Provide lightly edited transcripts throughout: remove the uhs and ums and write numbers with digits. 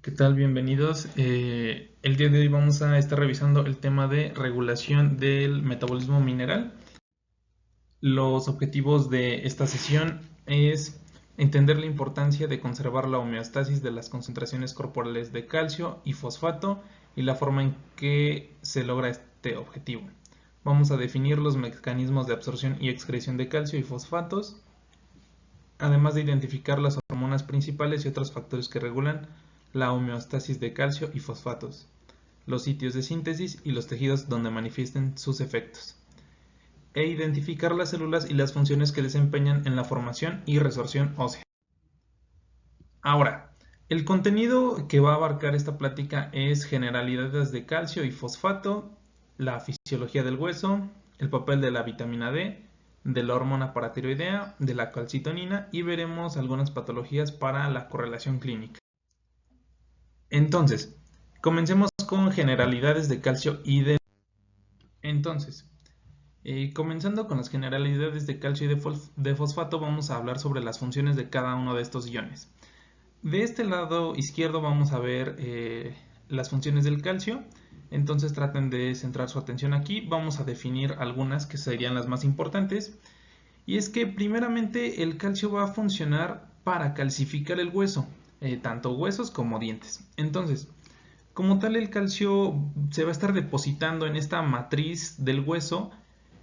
¿Qué tal? Bienvenidos. El día de hoy vamos a estar revisando el tema de regulación del metabolismo mineral. Los objetivos de esta sesión es entender la importancia de conservar la homeostasis de las concentraciones corporales de calcio y fosfato y la forma en que se logra este objetivo. Vamos a definir los mecanismos de absorción y excreción de calcio y fosfatos, además de identificar las hormonas principales y otros factores que regulan la homeostasis de calcio y fosfatos, los sitios de síntesis y los tejidos donde manifiesten sus efectos, e identificar las células y las funciones que desempeñan en la formación y resorción ósea. Ahora, el contenido que va a abarcar esta plática es generalidades de calcio y fosfato, la fisiología del hueso, el papel de la vitamina D, de la hormona paratiroidea, de la calcitonina y veremos algunas patologías para la correlación clínica. Entonces, comencemos con generalidades de calcio y de... Entonces, comenzando con las generalidades de calcio y de fosfato, vamos a hablar sobre las funciones de cada uno de estos iones. De este lado izquierdo vamos a ver las funciones del calcio, entonces traten de centrar su atención aquí. Vamos a definir algunas que serían las más importantes, y es que primeramente el calcio va a funcionar para calcificar el hueso, tanto huesos como dientes. Entonces, como tal, el calcio se va a estar depositando en esta matriz del hueso,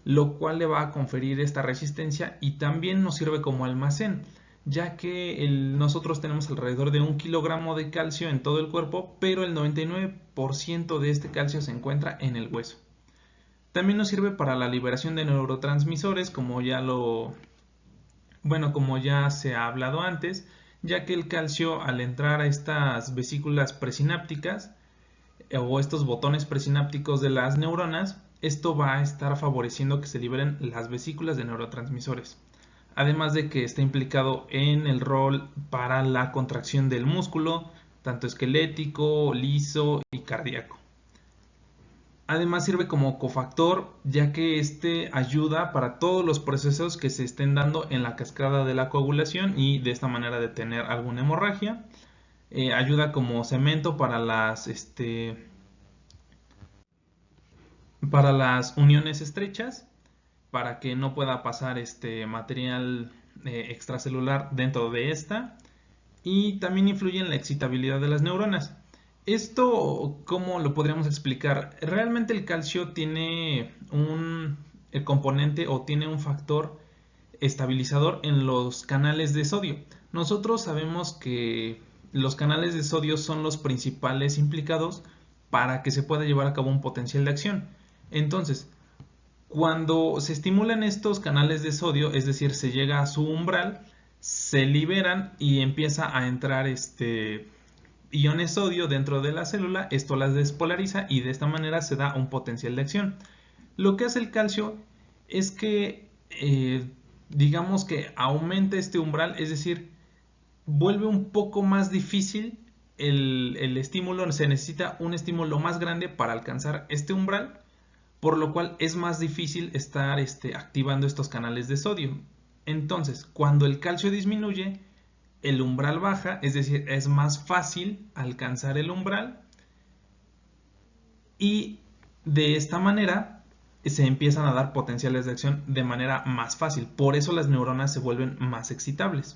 lo cual le va a conferir esta resistencia y también nos sirve como almacén, ya que nosotros tenemos alrededor de 1 kilogramo de calcio en todo el cuerpo, pero el 99% de este calcio se encuentra en el hueso. También nos sirve para la liberación de neurotransmisores, como ya se ha hablado antes, ya que el calcio, al entrar a estas vesículas presinápticas o estos botones presinápticos de las neuronas, esto va a estar favoreciendo que se liberen las vesículas de neurotransmisores. Además de que está implicado en el rol para la contracción del músculo, tanto esquelético, liso y cardíaco. Además sirve como cofactor, ya que este ayuda para todos los procesos que se estén dando en la cascada de la coagulación y de esta manera detener alguna hemorragia. Ayuda como cemento para las uniones estrechas, para que no pueda pasar material extracelular dentro de esta, y también influye en la excitabilidad de las neuronas. Esto, ¿cómo lo podríamos explicar? Realmente el calcio tiene el componente o tiene un factor estabilizador en los canales de sodio. Nosotros sabemos que los canales de sodio son los principales implicados para que se pueda llevar a cabo un potencial de acción. Entonces, cuando se estimulan estos canales de sodio, es decir, se llega a su umbral, se liberan y empieza a entrar iones sodio dentro de la célula. Esto las despolariza y de esta manera se da un potencial de acción. Lo que hace el calcio es que digamos que aumenta este umbral, es decir, vuelve un poco más difícil el estímulo. Se necesita un estímulo más grande para alcanzar este umbral, por lo cual es más difícil estar activando estos canales de sodio. Entonces, cuando el calcio disminuye, el umbral baja, es decir, es más fácil alcanzar el umbral, y de esta manera se empiezan a dar potenciales de acción de manera más fácil. Por eso las neuronas se vuelven más excitables.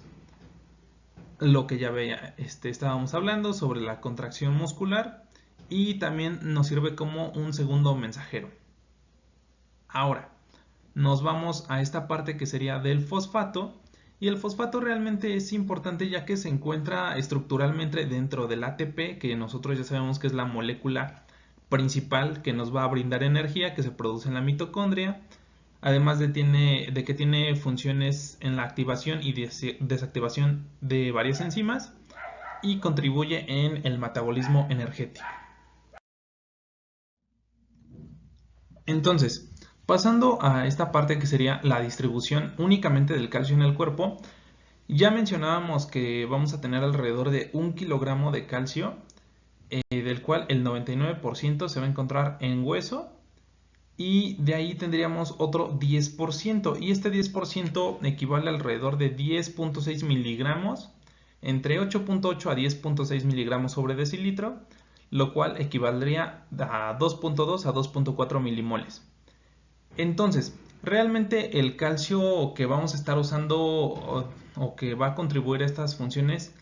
Lo que ya estábamos hablando sobre la contracción muscular, y también nos sirve como un segundo mensajero. Ahora, nos vamos a esta parte que sería del fosfato, y el fosfato realmente es importante ya que se encuentra estructuralmente dentro del ATP, que nosotros ya sabemos que es la molécula principal que nos va a brindar energía, que se produce en la mitocondria, además de que tiene funciones en la activación y desactivación de varias enzimas, y contribuye en el metabolismo energético. Entonces, pasando a esta parte que sería la distribución únicamente del calcio en el cuerpo, ya mencionábamos que vamos a tener alrededor de 1 kilogramo de calcio, del cual el 99% se va a encontrar en hueso, y de ahí tendríamos otro 10%, y este 10% equivale a alrededor de 10.6 miligramos entre 8.8 a 10.6 miligramos sobre decilitro, lo cual equivaldría a 2.2 a 2.4 milimoles. Entonces, realmente el calcio que vamos a estar usando o que va a contribuir a estas funciones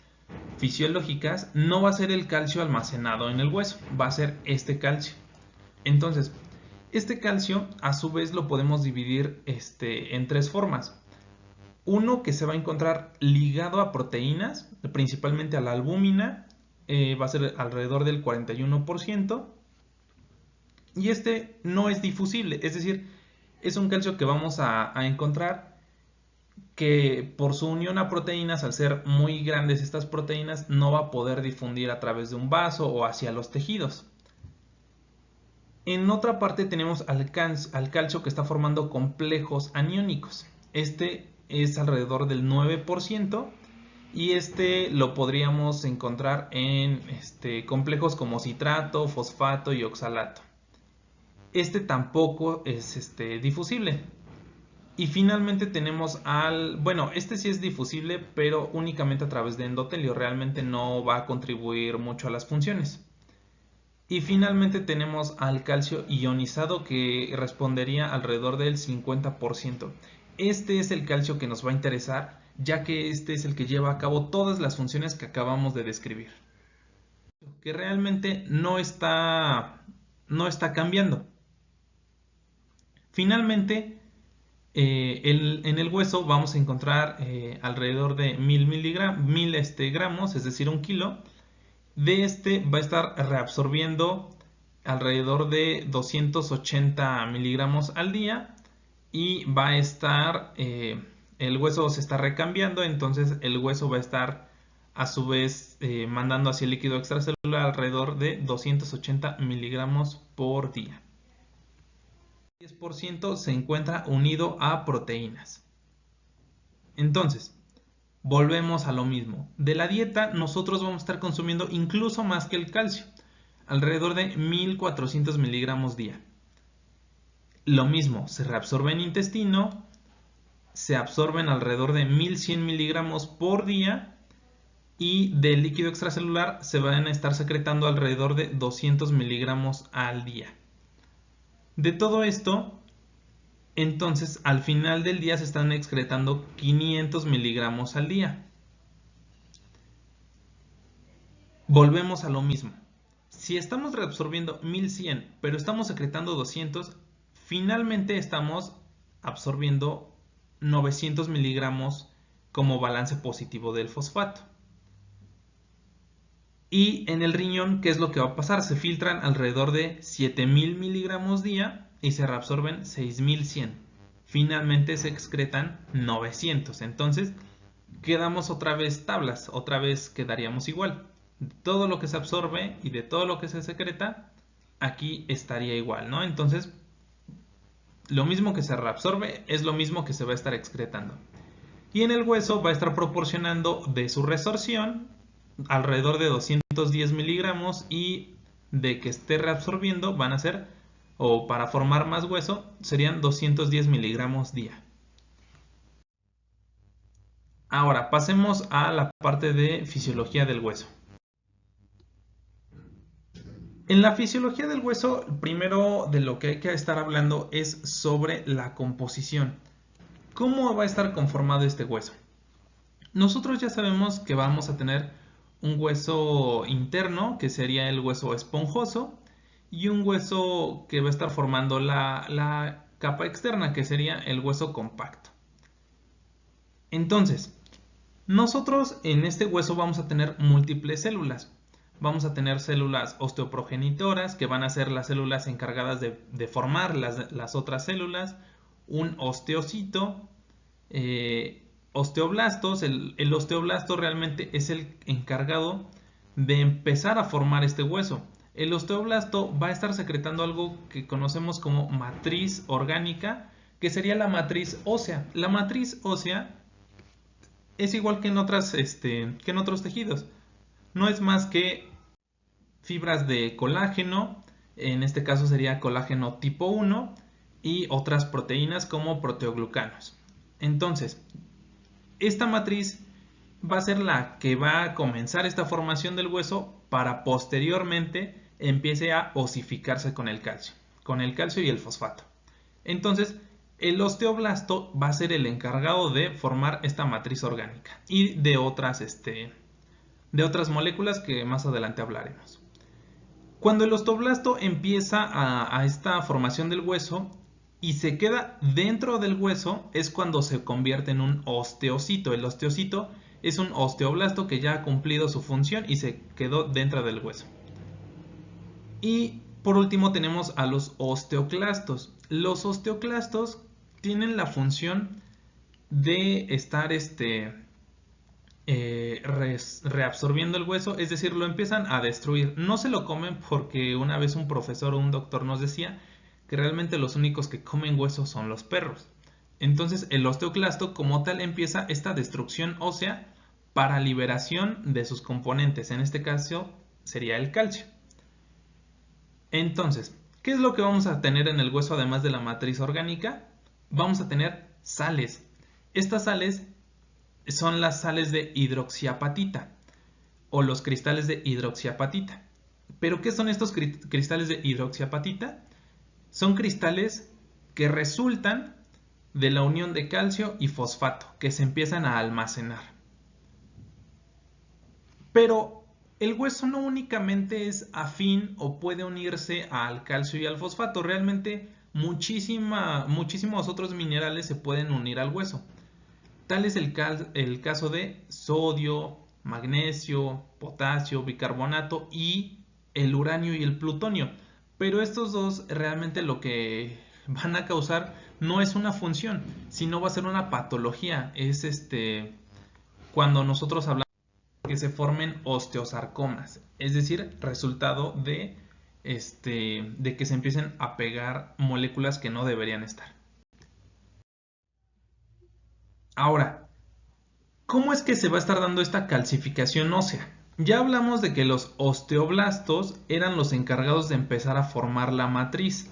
fisiológicas no va a ser el calcio almacenado en el hueso, va a ser este calcio. Entonces, este calcio a su vez lo podemos dividir en tres formas. Uno que se va a encontrar ligado a proteínas, principalmente a la albúmina, va a ser alrededor del 41%. Y este no es difusible, es decir, es un calcio que vamos a encontrar que por su unión a proteínas, al ser muy grandes estas proteínas, no va a poder difundir a través de un vaso o hacia los tejidos. En otra parte tenemos al calcio que está formando complejos aniónicos. Este es alrededor del 9% y este lo podríamos encontrar en complejos como citrato, fosfato y oxalato. Este tampoco es difusible. Y finalmente tenemos este sí es difusible, pero únicamente a través de endotelio, realmente no va a contribuir mucho a las funciones. Y finalmente tenemos al calcio ionizado, que respondería alrededor del 50%. Este es el calcio que nos va a interesar, ya que este es el que lleva a cabo todas las funciones que acabamos de describir. Que realmente no está cambiando. Finalmente, en el hueso vamos a encontrar alrededor de 1000 gramos, es decir, 1 kilo. De este va a estar reabsorbiendo alrededor de 280 miligramos al día y va a estar, el hueso se está recambiando, entonces el hueso va a estar a su vez mandando hacia el líquido extracelular alrededor de 280 miligramos por día. 10% se encuentra unido a proteínas. Entonces, volvemos a lo mismo. De la dieta nosotros vamos a estar consumiendo incluso más que el calcio, alrededor de 1400 miligramos día. Lo mismo, se reabsorbe en intestino, se absorben alrededor de 1100 miligramos por día y del líquido extracelular se van a estar secretando alrededor de 200 miligramos al día. De todo esto, entonces al final del día se están excretando 500 miligramos al día. Volvemos a lo mismo. Si estamos reabsorbiendo 1100, pero estamos secretando 200, finalmente estamos absorbiendo 900 miligramos como balance positivo del fosfato. Y en el riñón, ¿qué es lo que va a pasar? Se filtran alrededor de 7000 miligramos día y se reabsorben 6100. Finalmente se excretan 900. Entonces, quedamos otra vez tablas, otra vez quedaríamos igual. De todo lo que se absorbe y de todo lo que se secreta, aquí estaría igual, ¿no? Entonces, lo mismo que se reabsorbe es lo mismo que se va a estar excretando. Y en el hueso va a estar proporcionando de su resorción alrededor de 210 miligramos y de que esté reabsorbiendo van a ser, o para formar más hueso, serían 210 miligramos día. Ahora pasemos a la parte de fisiología del hueso. En la fisiología del hueso, primero de lo que hay que estar hablando es sobre la composición. ¿Cómo va a estar conformado este hueso? Nosotros ya sabemos que vamos a tener un hueso interno, que sería el hueso esponjoso, y un hueso que va a estar formando la capa externa, que sería el hueso compacto. Entonces, nosotros en este hueso vamos a tener múltiples células. Vamos a tener células osteoprogenitoras, que van a ser las células encargadas de formar las otras células, un osteocito, osteoblastos. El osteoblasto realmente es el encargado de empezar a formar este hueso. El osteoblasto va a estar secretando algo que conocemos como matriz orgánica, que sería la matriz ósea. La matriz ósea es igual que en otros tejidos. No es más que fibras de colágeno, en este caso sería colágeno tipo 1, y otras proteínas como proteoglucanos. Entonces, esta matriz va a ser la que va a comenzar esta formación del hueso para posteriormente empiece a osificarse con el calcio y el fosfato. Entonces, el osteoblasto va a ser el encargado de formar esta matriz orgánica y de otras moléculas que más adelante hablaremos. Cuando el osteoblasto empieza a esta formación del hueso y se queda dentro del hueso, es cuando se convierte en un osteocito. El osteocito es un osteoblasto que ya ha cumplido su función y se quedó dentro del hueso. Y por último tenemos a los osteoclastos. Los osteoclastos tienen la función de estar reabsorbiendo el hueso, es decir, lo empiezan a destruir. No se lo comen porque una vez un profesor o un doctor nos decía que realmente los únicos que comen hueso son los perros. Entonces el osteoclasto como tal empieza esta destrucción ósea para liberación de sus componentes. En este caso sería el calcio. Entonces, ¿qué es lo que vamos a tener en el hueso además de la matriz orgánica? Vamos a tener sales. Estas sales son las sales de hidroxiapatita o los cristales de hidroxiapatita. ¿Pero qué son estos cristales de hidroxiapatita? Son cristales que resultan de la unión de calcio y fosfato que se empiezan a almacenar. Pero el hueso no únicamente es afín o puede unirse al calcio y al fosfato, realmente muchísimos otros minerales se pueden unir al hueso. Tal es el caso de sodio, magnesio, potasio, bicarbonato y el uranio y el plutonio. Pero estos dos realmente lo que van a causar no es una función, sino va a ser una patología. Es cuando nosotros hablamos de que se formen osteosarcomas, es decir, resultado de que se empiecen a pegar moléculas que no deberían estar. Ahora, ¿cómo es que se va a estar dando esta calcificación ósea? Ya hablamos de que los osteoblastos eran los encargados de empezar a formar la matriz.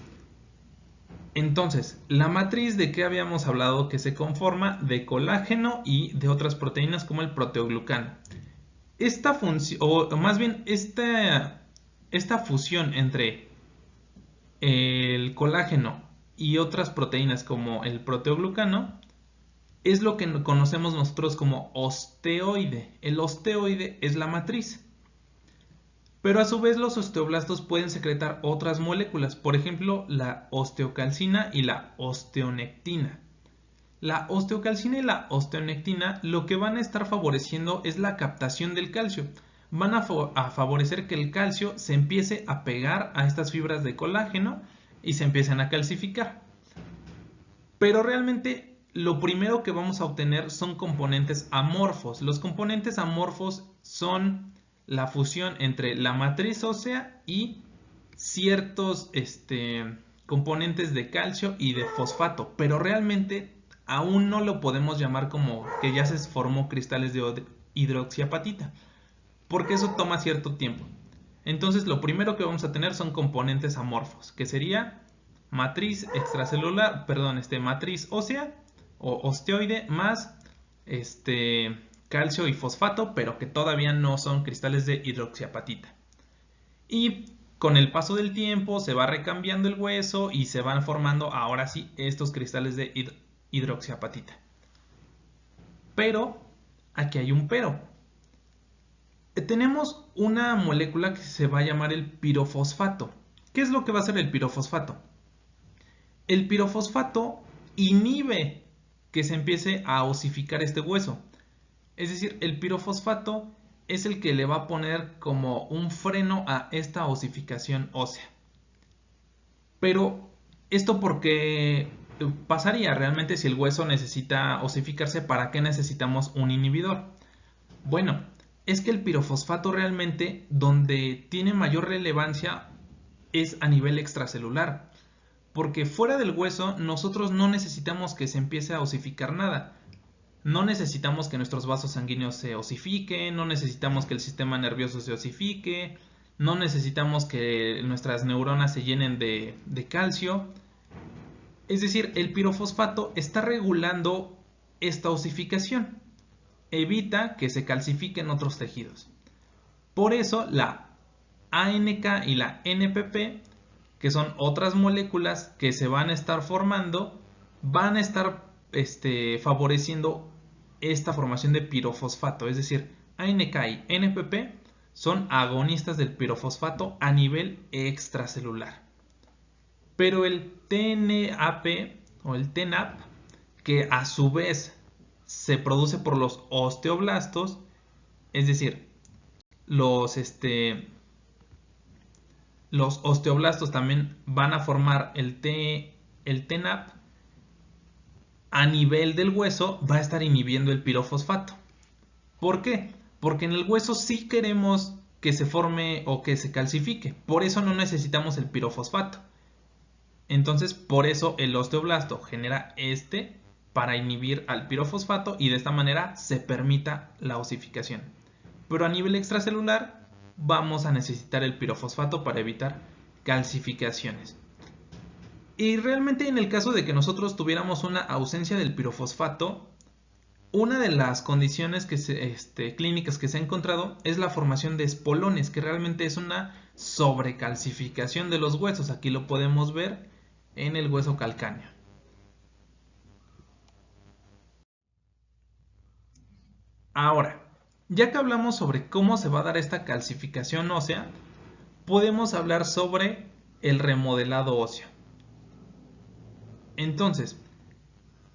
Entonces, la matriz de qué habíamos hablado que se conforma de colágeno y de otras proteínas como el proteoglucano. Esta función, o más bien esta fusión entre el colágeno y otras proteínas como el proteoglucano es lo que conocemos nosotros como osteoide. El osteoide es la matriz. Pero a su vez los osteoblastos pueden secretar otras moléculas, por ejemplo la osteocalcina y la osteonectina. La osteocalcina y la osteonectina lo que van a estar favoreciendo es la captación del calcio. Van a favorecer que el calcio se empiece a pegar a estas fibras de colágeno y se empiecen a calcificar. Pero realmente lo primero que vamos a obtener son componentes amorfos. Los componentes amorfos son la fusión entre la matriz ósea y ciertos componentes de calcio y de fosfato, pero realmente aún no lo podemos llamar como que ya se formó cristales de hidroxiapatita, porque eso toma cierto tiempo. Entonces lo primero que vamos a tener son componentes amorfos, que sería matriz extracelular, matriz ósea o osteoide más calcio y fosfato, pero que todavía no son cristales de hidroxiapatita. Y con el paso del tiempo se va recambiando el hueso y se van formando ahora sí estos cristales de hidroxiapatita. Pero aquí hay un pero. Tenemos una molécula que se va a llamar el pirofosfato. ¿Qué es lo que va a hacer el pirofosfato? El pirofosfato inhibe que se empiece a osificar este hueso. Es decir, el pirofosfato es el que le va a poner como un freno a esta osificación ósea. Pero esto porque pasaría realmente si el hueso necesita osificarse, ¿para qué necesitamos un inhibidor? Bueno, es que el pirofosfato realmente donde tiene mayor relevancia es a nivel extracelular. Porque fuera del hueso nosotros no necesitamos que se empiece a osificar nada. No necesitamos que nuestros vasos sanguíneos se osifiquen, no necesitamos que el sistema nervioso se osifique, no necesitamos que nuestras neuronas se llenen de calcio. Es decir, el pirofosfato está regulando esta osificación. evita que se calcifiquen otros tejidos. Por eso la ANK y la NPP, que son otras moléculas que se van a estar formando, van a estar favoreciendo esta formación de pirofosfato. Es decir, ANK y NPP son agonistas del pirofosfato a nivel extracelular. Pero el TNAP o el TNAP, que a su vez se produce por los osteoblastos, es decir, los osteoblastos también van a formar el TNAP, a nivel del hueso va a estar inhibiendo el pirofosfato. ¿Por qué? Porque en el hueso sí queremos que se forme o que se calcifique. Por eso no necesitamos el pirofosfato. Entonces, por eso el osteoblasto genera para inhibir al pirofosfato y de esta manera se permita la osificación. Pero a nivel extracelular vamos a necesitar el pirofosfato para evitar calcificaciones. Y realmente en el caso de que nosotros tuviéramos una ausencia del pirofosfato, una de las condiciones clínicas que se ha encontrado es la formación de espolones, que realmente es una sobrecalcificación de los huesos. Aquí lo podemos ver en el hueso calcáneo. Ahora, ya que hablamos sobre cómo se va a dar esta calcificación ósea, podemos hablar sobre el remodelado óseo. Entonces,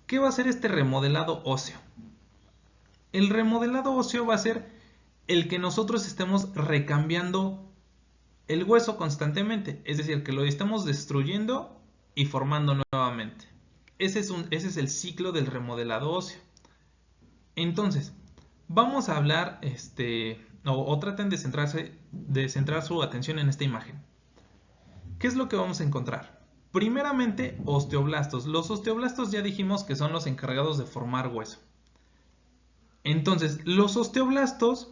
¿qué va a ser este remodelado óseo? El remodelado óseo va a ser el que nosotros estemos recambiando el hueso constantemente, es decir, que lo estemos destruyendo y formando nuevamente. Ese es el ciclo del remodelado óseo. Entonces, vamos a hablar, o traten de centrar su atención en esta imagen. ¿Qué es lo que vamos a encontrar? Primeramente, osteoblastos. Los osteoblastos ya dijimos que son los encargados de formar hueso. Entonces, los osteoblastos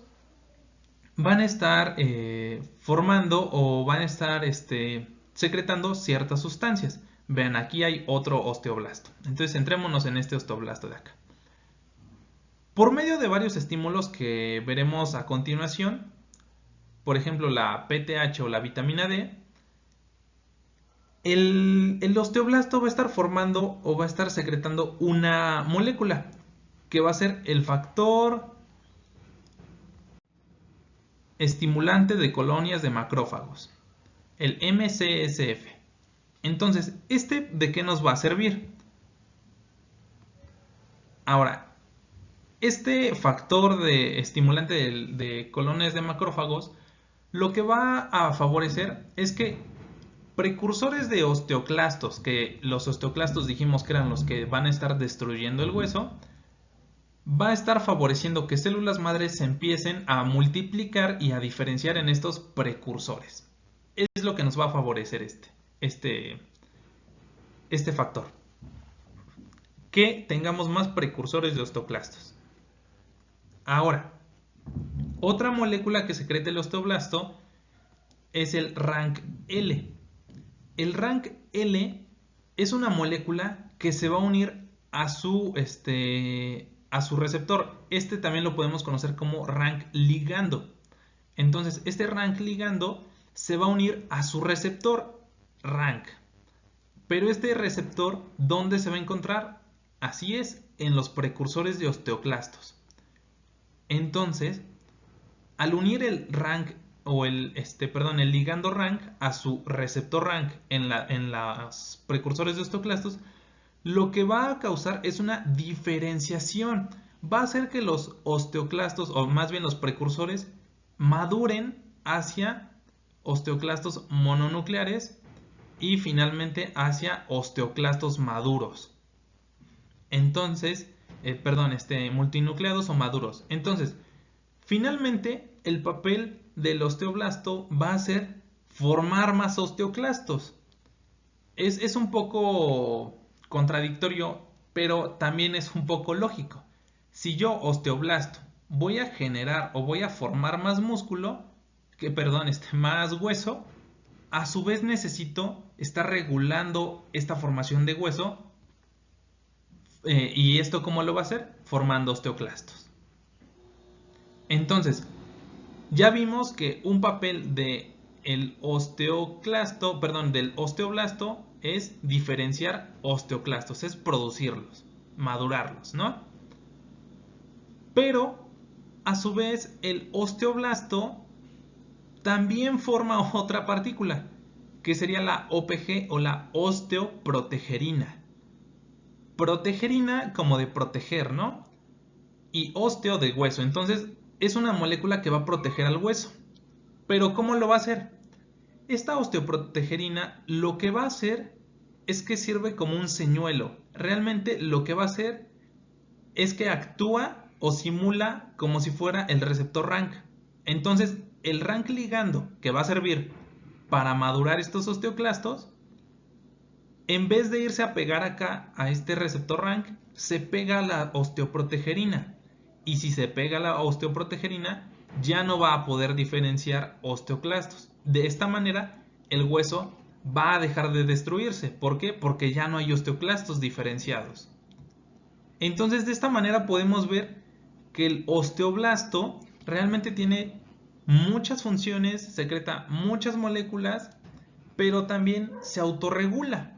van a estar formando o van a estar secretando ciertas sustancias. Vean, aquí hay otro osteoblasto. Entonces, centrémonos en este osteoblasto de acá. Por medio de varios estímulos que veremos a continuación, por ejemplo la PTH o la vitamina D, el osteoblasto va a estar formando o va a estar secretando una molécula que va a ser el factor estimulante de colonias de macrófagos, el MCSF. Entonces, ¿de qué nos va a servir? Ahora, este factor estimulante de colonias de macrófagos lo que va a favorecer es que precursores de osteoclastos, que los osteoclastos dijimos que eran los que van a estar destruyendo el hueso, va a estar favoreciendo que células madres se empiecen a multiplicar y a diferenciar en estos precursores. Es lo que nos va a favorecer este factor. Que tengamos más precursores de osteoclastos. Ahora, otra molécula que secreta el osteoblasto es el RANKL. El RANKL es una molécula que se va a unir a su receptor. También lo podemos conocer como RANK ligando. Entonces, este RANK ligando se va a unir a su receptor RANK. Pero este receptor, ¿dónde se va a encontrar? Así es, en los precursores de osteoclastos. Entonces, al unir el RANK o el ligando RANK a su receptor RANK en los precursores de osteoclastos, lo que va a causar es una diferenciación. Va a hacer que los osteoclastos, o más bien los precursores, maduren hacia osteoclastos mononucleares y finalmente hacia osteoclastos maduros. Entonces, multinucleados o maduros. Entonces, finalmente, el papel del osteoblasto va a ser formar más osteoclastos. Es un poco contradictorio, pero también es un poco lógico. Si yo, osteoblasto, voy a generar o voy a formar más músculo, más hueso, a su vez necesito estar regulando esta formación de hueso. ¿Y esto cómo lo va a hacer? Formando osteoclastos. Entonces, ya vimos que un papel de el osteoclasto, perdón, del osteoblasto es diferenciar osteoclastos, es producirlos, madurarlos, ¿no? Pero, a su vez, el osteoblasto también forma otra partícula, que sería la OPG o la osteoprotegerina. Protegerina como de proteger, ¿no? Y osteo de hueso. Entonces, es una molécula que va a proteger al hueso. Pero ¿cómo lo va a hacer? Esta osteoprotegerina lo que va a hacer es que sirve como un señuelo. Realmente lo que va a hacer es que actúa o simula como si fuera el receptor RANK. Entonces, el RANK ligando que va a servir para madurar estos osteoclastos, en vez de irse a pegar acá a este receptor RANK, se pega a la osteoprotegerina. Y si se pega a la osteoprotegerina, ya no va a poder diferenciar osteoclastos. De esta manera, el hueso va a dejar de destruirse. ¿Por qué? Porque ya no hay osteoclastos diferenciados. Entonces, de esta manera podemos ver que el osteoblasto realmente tiene muchas funciones, secreta muchas moléculas, pero también se autorregula.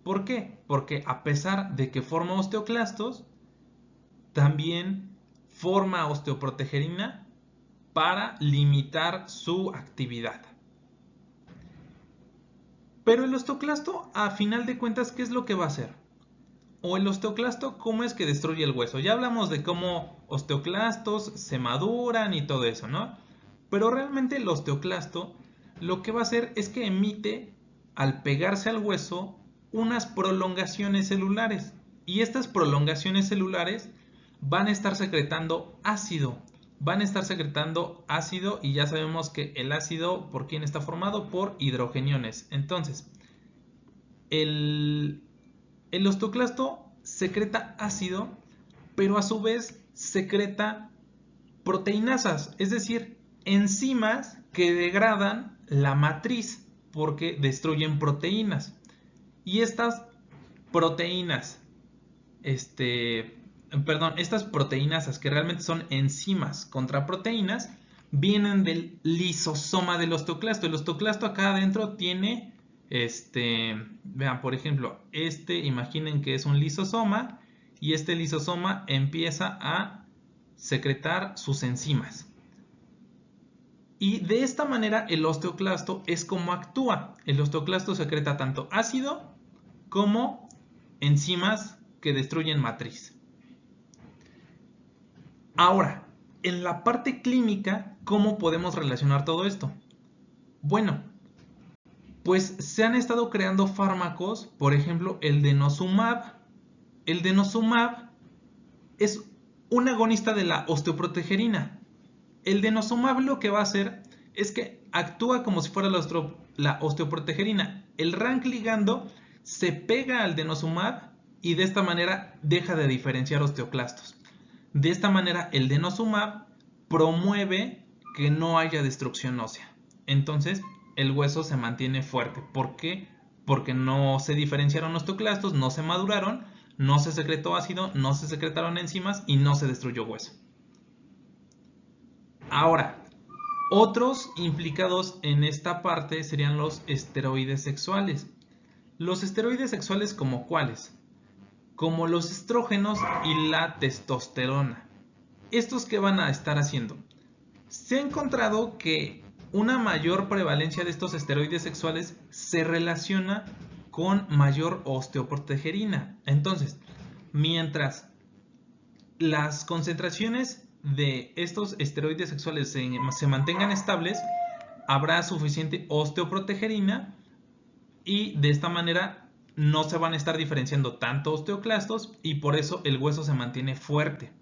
¿Por qué? Porque a pesar de que forma osteoclastos, también forma osteoprotegerina para limitar su actividad. Pero el osteoclasto, a final de cuentas, ¿qué es lo que va a hacer? O el osteoclasto, ¿cómo es que destruye el hueso? Ya hablamos de cómo osteoclastos se maduran y todo eso, ¿no? Pero realmente el osteoclasto lo que va a hacer es que emite, al pegarse al hueso, unas prolongaciones celulares. Y estas prolongaciones celulares van a estar secretando ácido. Van a estar secretando ácido y ya sabemos que el ácido, ¿por quién está formado? Por hidrogeniones. Entonces, el osteoclasto secreta ácido, pero a su vez secreta proteinasas, es decir, enzimas que degradan la matriz porque destruyen proteínas. Y estas proteínas, estas proteinasas que realmente son enzimas contra proteínas, vienen del lisosoma del osteoclasto. El osteoclasto acá adentro tiene, vean, por ejemplo, imaginen que es un lisosoma y este lisosoma empieza a secretar sus enzimas. Y de esta manera el osteoclasto es como actúa. El osteoclasto secreta tanto ácido como enzimas que destruyen matriz. Ahora, en la parte clínica, ¿cómo podemos relacionar todo esto? Bueno, pues se han estado creando fármacos, por ejemplo, el denosumab. El denosumab es un agonista de la osteoprotegerina. El denosumab lo que va a hacer es que actúa como si fuera la osteoprotegerina. El RANK ligando se pega al denosumab y de esta manera deja de diferenciar osteoclastos. De esta manera el denosumab promueve que no haya destrucción ósea. Entonces el hueso se mantiene fuerte. ¿Por qué? Porque no se diferenciaron osteoclastos, no se maduraron, no se secretó ácido, no se secretaron enzimas y no se destruyó hueso. Ahora, otros implicados en esta parte serían los esteroides sexuales. Los esteroides sexuales, ¿como cuáles? Como los estrógenos y la testosterona. ¿Estos qué van a estar haciendo? Se ha encontrado que una mayor prevalencia de estos esteroides sexuales se relaciona con mayor osteoprotegerina. Entonces, mientras las concentraciones de estos esteroides sexuales se mantengan estables, habrá suficiente osteoprotegerina y de esta manera no se van a estar diferenciando tanto osteoclastos y por eso el hueso se mantiene fuerte.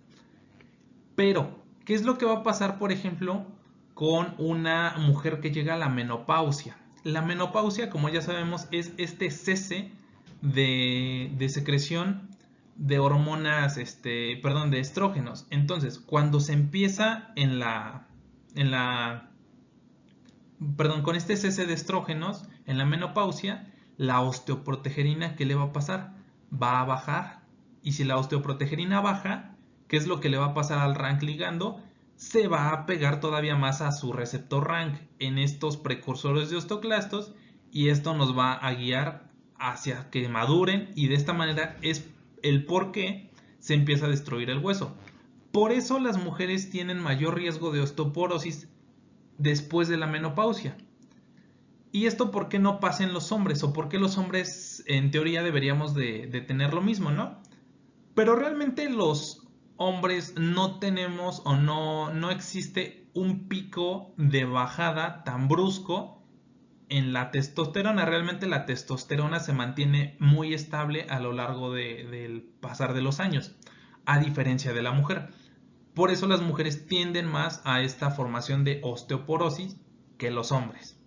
Pero, ¿qué es lo que va a pasar, por ejemplo, con una mujer que llega a la menopausia? La menopausia, como ya sabemos, es este cese de secreción de hormonas, de estrógenos. Entonces, cuando se empieza con este cese de estrógenos en la menopausia, la osteoprotegerina, ¿qué le va a pasar? Va a bajar. Y si la osteoprotegerina baja, ¿qué es lo que le va a pasar al RANK ligando? se va a pegar todavía más a su receptor RANK en estos precursores de osteoclastos, y esto nos va a guiar hacia que maduren, y de esta manera es el por qué se empieza a destruir el hueso. Por eso las mujeres tienen mayor riesgo de osteoporosis después de la menopausia. ¿Y esto por qué no pasa en los hombres? ¿O por qué los hombres en teoría deberíamos de tener lo mismo, no? Pero realmente los hombres no tenemos, o no existe un pico de bajada tan brusco en la testosterona. Realmente la testosterona se mantiene muy estable a lo largo del pasar de los años, a diferencia de la mujer. Por eso las mujeres tienden más a esta formación de osteoporosis que los hombres.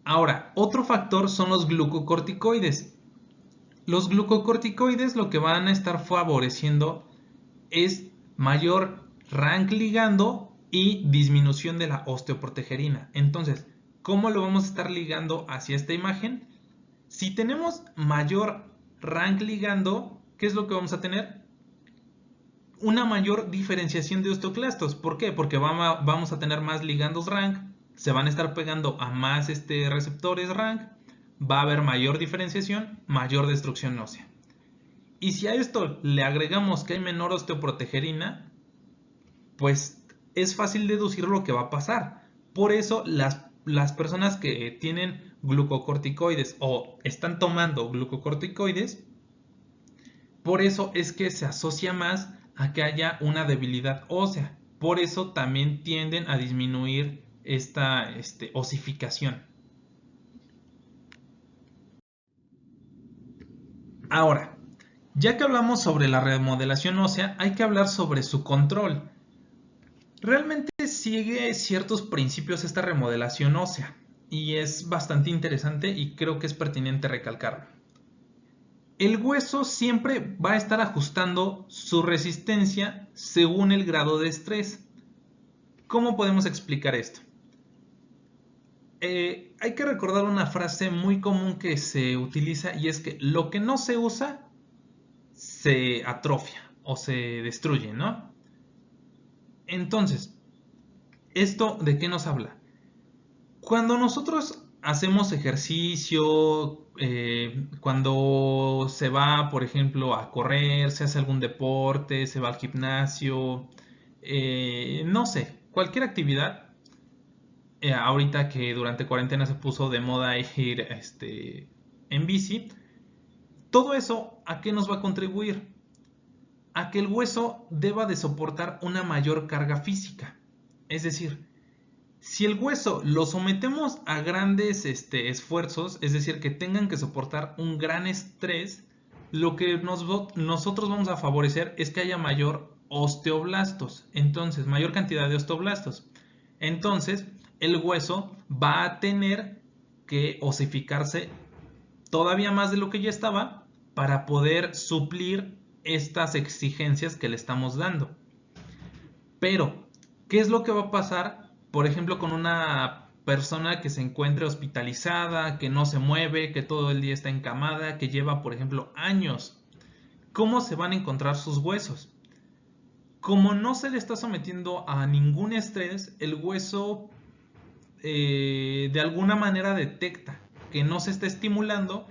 Ahora, otro factor son los glucocorticoides. Los glucocorticoides lo que van a estar favoreciendo es mayor rank ligando y disminución de la osteoprotegerina. Entonces, ¿cómo lo vamos a estar ligando hacia esta imagen? Si tenemos mayor rank ligando, ¿qué es lo que vamos a tener? Una mayor diferenciación de osteoclastos. ¿Por qué? Porque vamos a tener más ligandos rank, se van a estar pegando a más receptores rank, va a haber mayor diferenciación, mayor destrucción ósea. Y si a esto le agregamos que hay menor osteoprotegerina, pues es fácil deducir lo que va a pasar. Por eso las personas que tienen glucocorticoides o están tomando glucocorticoides, por eso es que se asocia más a que haya una debilidad ósea. Por eso también tienden a disminuir esta osificación. Ahora, ya que hablamos sobre la remodelación ósea, hay que hablar sobre su control. Realmente sigue ciertos principios esta remodelación ósea, y es bastante interesante y creo que es pertinente recalcarlo. El hueso siempre va a estar ajustando su resistencia según el grado de estrés. ¿Cómo podemos explicar esto? Hay que recordar una frase muy común que se utiliza, y es que lo que no se usa se atrofia o se destruye, ¿no? Entonces, ¿esto de qué nos habla? Cuando nosotros hacemos ejercicio, cuando se va, por ejemplo, a correr, se hace algún deporte, se va al gimnasio, no sé, cualquier actividad, ahorita que durante cuarentena se puso de moda ir en bici, todo eso, ¿a qué nos va a contribuir? A que el hueso deba de soportar una mayor carga física. Es decir, si el hueso lo sometemos a grandes esfuerzos, es decir, que tengan que soportar un gran estrés, lo que nosotros vamos a favorecer es que haya mayor osteoblastos, entonces mayor cantidad de osteoblastos. Entonces, el hueso va a tener que osificarse todavía más de lo que ya estaba para poder suplir estas exigencias que le estamos dando. Pero, ¿qué es lo que va a pasar, por ejemplo, con una persona que se encuentre hospitalizada, que no se mueve, que todo el día está encamada, que lleva, por ejemplo, años? ¿Cómo se van a encontrar sus huesos? Como no se le está sometiendo a ningún estrés, el hueso de alguna manera detecta que no se está estimulando,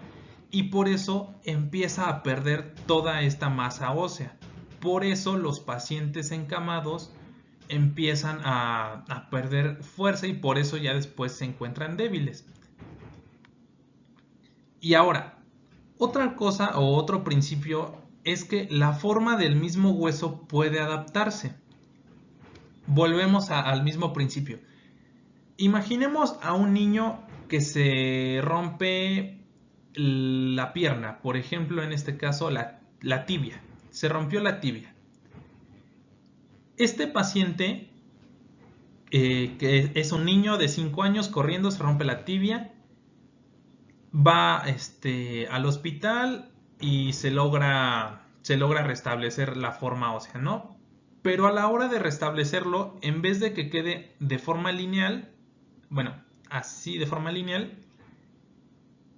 y por eso empieza a perder toda esta masa ósea. Por eso los pacientes encamados empiezan a perder fuerza, y por eso ya después se encuentran débiles. Y ahora, otra cosa o otro principio es que la forma del mismo hueso puede adaptarse. Volvemos al mismo principio. Imaginemos a un niño que se rompe la pierna, por ejemplo, en este caso la tibia. Se rompió la tibia. Este paciente, que es un niño de 5 años corriendo, se rompe la tibia, va al hospital y se logra restablecer la forma ósea, ¿no? Pero a la hora de restablecerlo, en vez de que quede de forma lineal, bueno, así de forma lineal,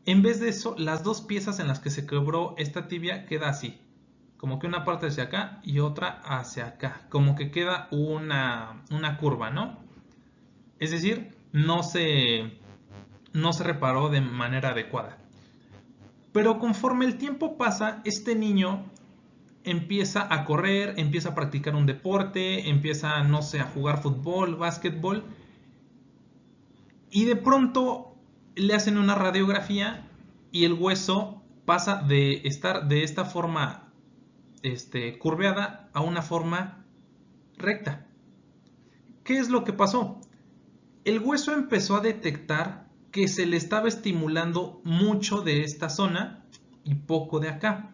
en vez de eso, las dos piezas en las que se quebró esta tibia queda así. como que una parte hacia acá y otra hacia acá, como que queda una curva, ¿no? Es decir, no se reparó de manera adecuada. Pero conforme el tiempo pasa, este niño empieza a correr, empieza a practicar un deporte, empieza, no sé, a jugar fútbol, básquetbol, y de pronto le hacen una radiografía y el hueso pasa de estar de esta forma curveada a una forma recta. ¿Qué es lo que pasó? El hueso empezó a detectar que se le estaba estimulando mucho de esta zona y poco de acá.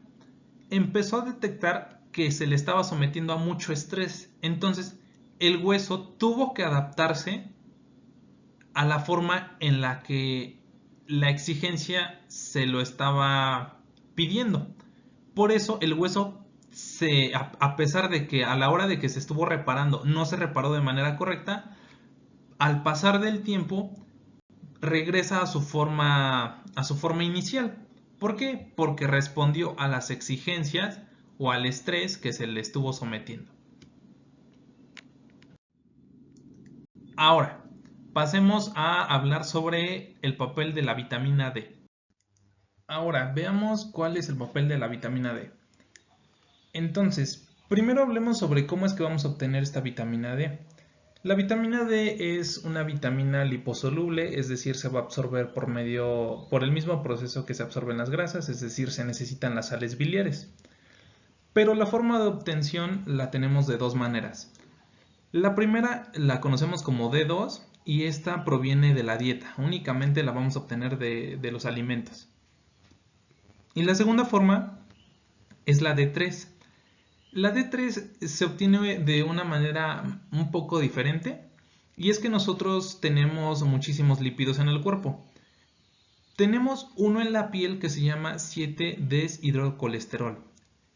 Empezó a detectar que se le estaba sometiendo a mucho estrés. Entonces, el hueso tuvo que adaptarse a la forma en la que la exigencia se lo estaba pidiendo. Por eso el hueso, a pesar de que a la hora de que se estuvo reparando no se reparó de manera correcta, al pasar del tiempo regresa a su forma inicial. ¿Por qué? Porque respondió a las exigencias o al estrés que se le estuvo sometiendo. Ahora, pasemos a hablar sobre el papel de la vitamina D. Ahora, veamos cuál es el papel de la vitamina D. Entonces, primero hablemos sobre cómo es que vamos a obtener esta vitamina D. La vitamina D es una vitamina liposoluble, es decir, se va a absorber por el mismo proceso que se absorben las grasas, es decir, se necesitan las sales biliares. Pero la forma de obtención la tenemos de dos maneras. La primera la conocemos como D2 y esta proviene de la dieta, únicamente la vamos a obtener de los alimentos. Y la segunda forma es la D3. La D3 se obtiene de una manera un poco diferente y es que nosotros tenemos muchísimos lípidos en el cuerpo. Tenemos uno en la piel que se llama 7-deshidrocolesterol.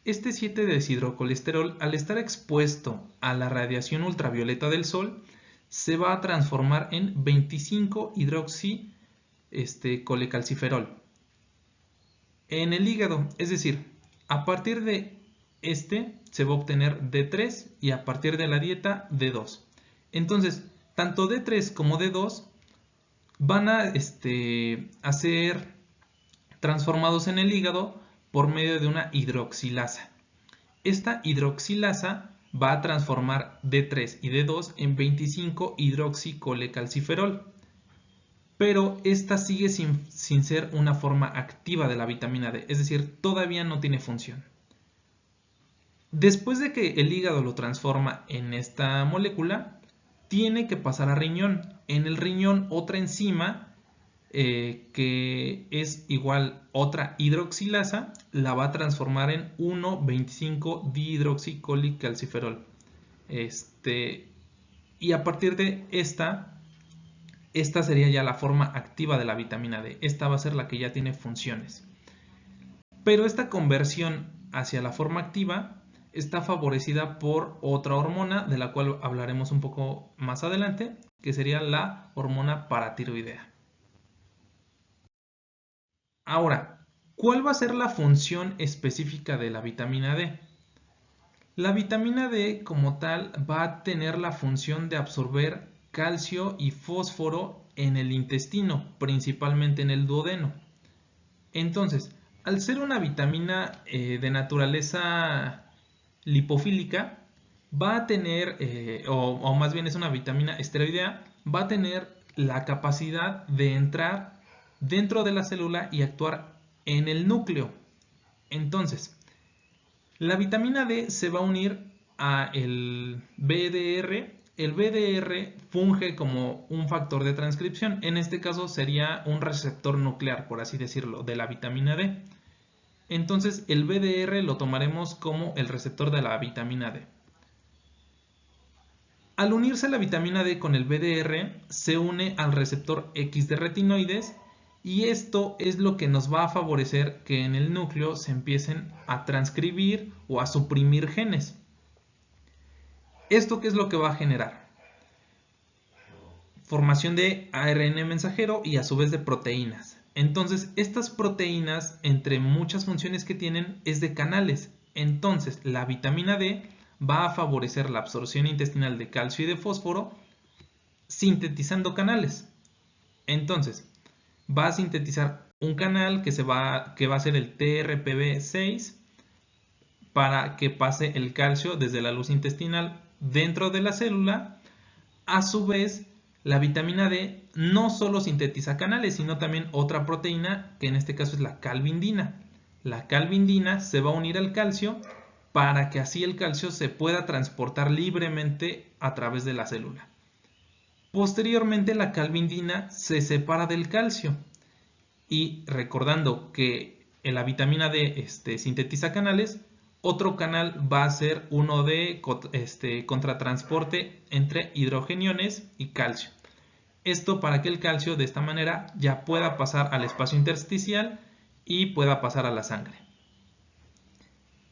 Este 7-deshidrocolesterol, al estar expuesto a la radiación ultravioleta del sol, se va a transformar en 25-hidroxicolecalciferol en el hígado. Es decir, a partir de se va a obtener D3 y a partir de la dieta D2. Entonces, tanto D3 como D2 van a ser transformados en el hígado por medio de una hidroxilasa. Esta hidroxilasa va a transformar D3 y D2 en 25-hidroxicolecalciferol. Pero esta sigue sin ser una forma activa de la vitamina D, es decir, todavía no tiene función. Después de que el hígado lo transforma en esta molécula, tiene que pasar a riñón. En el riñón otra enzima que es igual otra hidroxilasa, la va a transformar en 1,25-dihidroxicolecalciferol. Y a partir de esta sería ya la forma activa de la vitamina D. Esta va a ser la que ya tiene funciones. Pero esta conversión hacia la forma activa está favorecida por otra hormona, de la cual hablaremos un poco más adelante, que sería la hormona paratiroidea. Ahora, ¿cuál va a ser la función específica de la vitamina D? La vitamina D como tal va a tener la función de absorber calcio y fósforo en el intestino, principalmente en el duodeno. Entonces, al ser una vitamina de naturaleza lipofílica, va a tener, o más bien es una vitamina esteroidea, va a tener la capacidad de entrar dentro de la célula y actuar en el núcleo. Entonces, la vitamina D se va a unir a el BDR. El BDR funge como un factor de transcripción. En este caso sería un receptor nuclear, por así decirlo, de la vitamina D. Entonces el BDR lo tomaremos como el receptor de la vitamina D. Al unirse la vitamina D con el BDR, se une al receptor X de retinoides y esto es lo que nos va a favorecer que en el núcleo se empiecen a transcribir o a suprimir genes. ¿Esto qué es lo que va a generar? Formación de ARN mensajero y a su vez de proteínas. Entonces, estas proteínas, entre muchas funciones que tienen, es de canales. Entonces, la vitamina D va a favorecer la absorción intestinal de calcio y de fósforo sintetizando canales. Entonces, va a sintetizar un canal que va a ser el TRPV6 para que pase el calcio desde la luz intestinal dentro de la célula. A su vez, la vitamina D no solo sintetiza canales, sino también otra proteína, que en este caso es la calvindina. La calvindina se va a unir al calcio para que así el calcio se pueda transportar libremente a través de la célula. Posteriormente, la calvindina se separa del calcio y recordando que la vitamina D sintetiza canales, otro canal va a ser uno de contratransporte entre hidrogeniones y calcio. Esto para que el calcio de esta manera ya pueda pasar al espacio intersticial y pueda pasar a la sangre.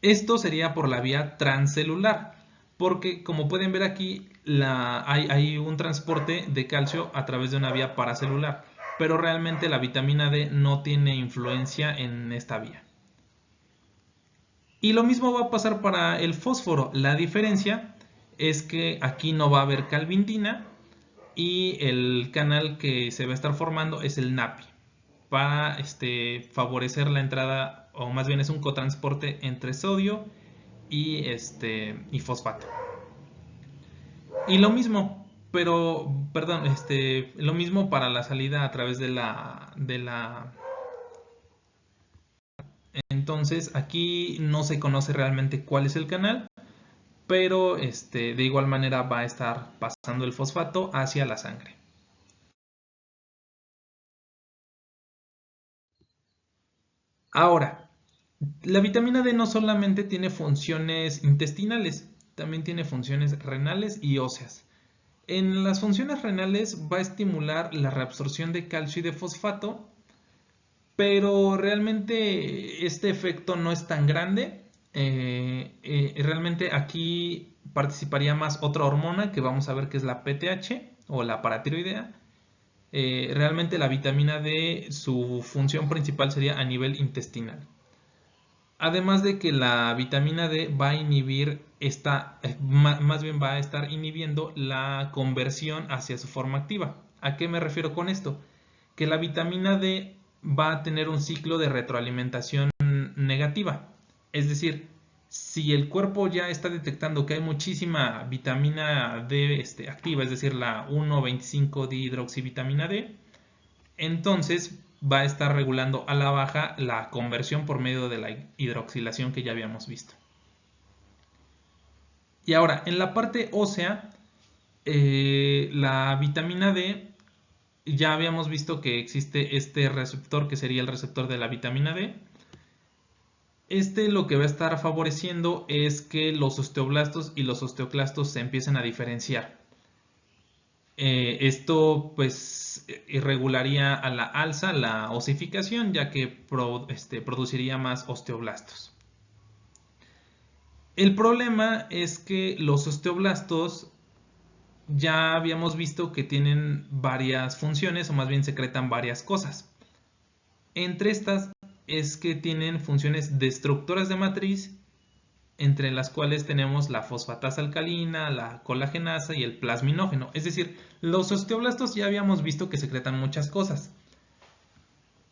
Esto sería por la vía transcelular, porque como pueden ver aquí hay un transporte de calcio a través de una vía paracelular, pero realmente la vitamina D no tiene influencia en esta vía. Y lo mismo va a pasar para el fósforo. La diferencia es que aquí no va a haber calvindina y el canal que se va a estar formando es el NAPI para favorecer la entrada, o más bien es un cotransporte entre sodio y fosfato. Y lo mismo, lo mismo para la salida a través de la. Entonces aquí no se conoce realmente cuál es el canal, pero de igual manera va a estar pasando el fosfato hacia la sangre. Ahora, la vitamina D no solamente tiene funciones intestinales, también tiene funciones renales y óseas. En las funciones renales va a estimular la reabsorción de calcio y de fosfato, pero realmente este efecto no es tan grande. Realmente aquí participaría más otra hormona que vamos a ver que es la PTH o la paratiroidea. Realmente la vitamina D, su función principal sería a nivel intestinal. Además de que la vitamina D va a inhibir más bien va a estar inhibiendo la conversión hacia su forma activa. ¿A qué me refiero con esto? Que la vitamina D va a tener un ciclo de retroalimentación negativa. Es decir, si el cuerpo ya está detectando que hay muchísima vitamina D activa, es decir, la 1,25-dihidroxivitamina D, entonces va a estar regulando a la baja la conversión por medio de la hidroxilación que ya habíamos visto. Y ahora, en la parte ósea, la vitamina D, ya habíamos visto que existe este receptor que sería el receptor de la vitamina D. Lo que va a estar favoreciendo es que los osteoblastos y los osteoclastos se empiecen a diferenciar. Esto pues irregularía a la alza la osificación, ya que produciría más osteoblastos. El problema es que los osteoblastos ya habíamos visto que tienen varias funciones, o más bien secretan varias cosas. Entre estas es que tienen funciones destructoras de matriz, entre las cuales tenemos la fosfatasa alcalina, la colagenasa y el plasminógeno. Es decir, los osteoblastos ya habíamos visto que secretan muchas cosas.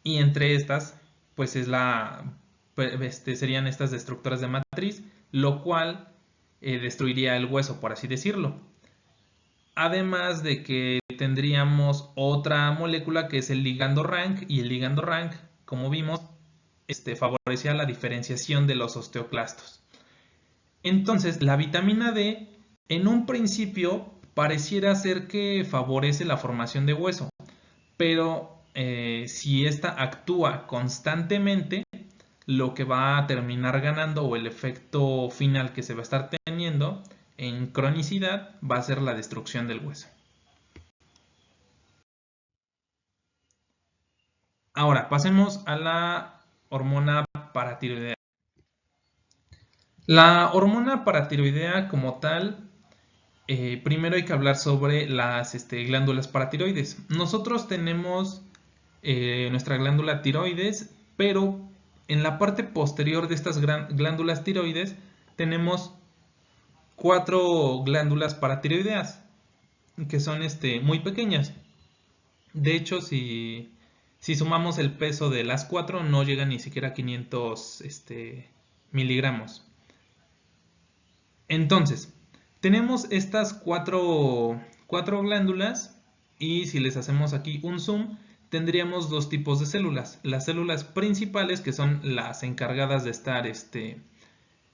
Y entre estas, pues serían estas destructoras de matriz, lo cual destruiría el hueso, por así decirlo. Además de que tendríamos otra molécula que es el ligando rank, y el ligando rank, como vimos, favorecía la diferenciación de los osteoclastos. Entonces, la vitamina D en un principio pareciera ser que favorece la formación de hueso, pero si ésta actúa constantemente, lo que va a terminar ganando, o el efecto final que se va a estar teniendo en cronicidad, va a ser la destrucción del hueso. Ahora, pasemos a la hormona paratiroidea. La hormona paratiroidea como tal, primero hay que hablar sobre las glándulas paratiroides. Nosotros tenemos nuestra glándula tiroides, pero en la parte posterior de estas glándulas tiroides tenemos 4 glándulas paratiroideas que son muy pequeñas. De hecho, si sumamos el peso de las 4 no llega ni siquiera a 500 miligramos. Entonces, tenemos estas 4 glándulas y si les hacemos aquí un zoom, tendríamos 2 tipos de células. Las células principales, que son las encargadas de estar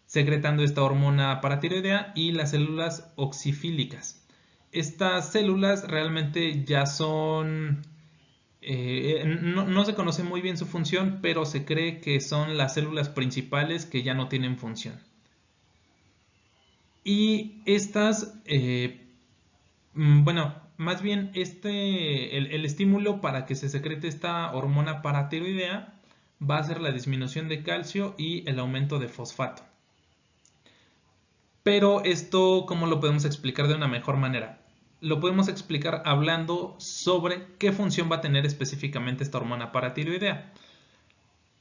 secretando esta hormona paratiroidea, y las células oxifílicas. Estas células realmente ya son... no se conoce muy bien su función, pero se cree que son las células principales que ya no tienen función. Y estas, bueno, más bien el estímulo para que se secrete esta hormona paratiroidea va a ser la disminución de calcio y el aumento de fosfato. Pero esto, ¿cómo lo podemos explicar de una mejor manera? Lo podemos explicar hablando sobre qué función va a tener específicamente esta hormona paratiroidea.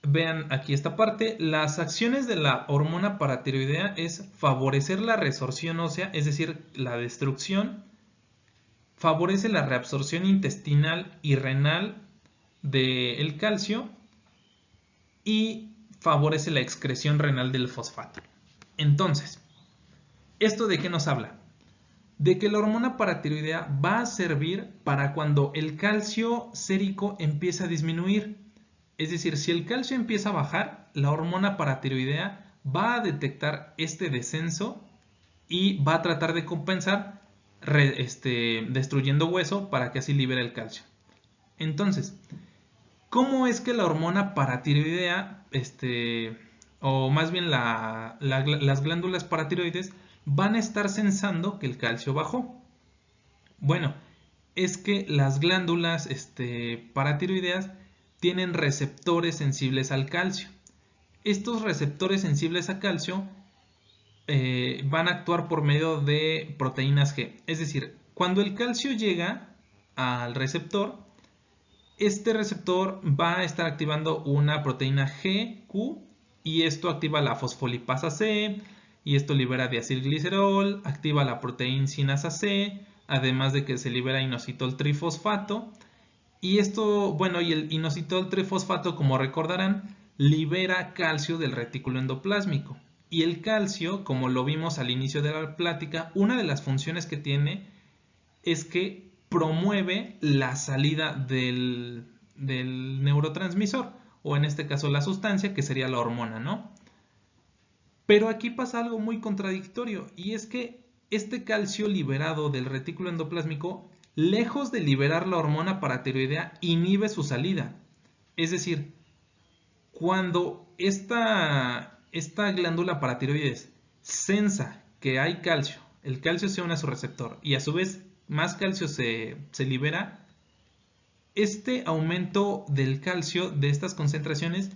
Vean aquí esta parte. Las acciones de la hormona paratiroidea es favorecer la resorción ósea, es decir, la destrucción. Favorece la reabsorción intestinal y renal del calcio y favorece la excreción renal del fosfato. Entonces, ¿esto de qué nos habla? De que la hormona paratiroidea va a servir para cuando el calcio sérico empieza a disminuir. Es decir, si el calcio empieza a bajar, la hormona paratiroidea va a detectar este descenso y va a tratar de compensar destruyendo hueso para que así libere el calcio. Entonces, ¿cómo es que la hormona paratiroidea, o más bien las glándulas paratiroides, van a estar sensando que el calcio bajó? Bueno, es que las glándulas paratiroideas tienen receptores sensibles al calcio. Estos receptores sensibles a calcio van a actuar por medio de proteínas G. Es decir, cuando el calcio llega al receptor, este receptor va a estar activando una proteína GQ y esto activa la fosfolipasa C y esto libera diacilglicerol, activa la proteína sinasa C, además de que se libera inositol trifosfato. Y esto, bueno, y el inositol trifosfato, como recordarán, libera calcio del retículo endoplásmico. Y el calcio, como lo vimos al inicio de la plática, una de las funciones que tiene es que promueve la salida del neurotransmisor, o en este caso la sustancia, que sería la hormona, ¿no? Pero aquí pasa algo muy contradictorio, y es que este calcio liberado del retículo endoplásmico, lejos de liberar la hormona paratiroidea, inhibe su salida. Es decir, cuando esta glándula paratiroides sensa que hay calcio, el calcio se une a su receptor y a su vez más calcio se libera, este aumento del calcio de estas concentraciones,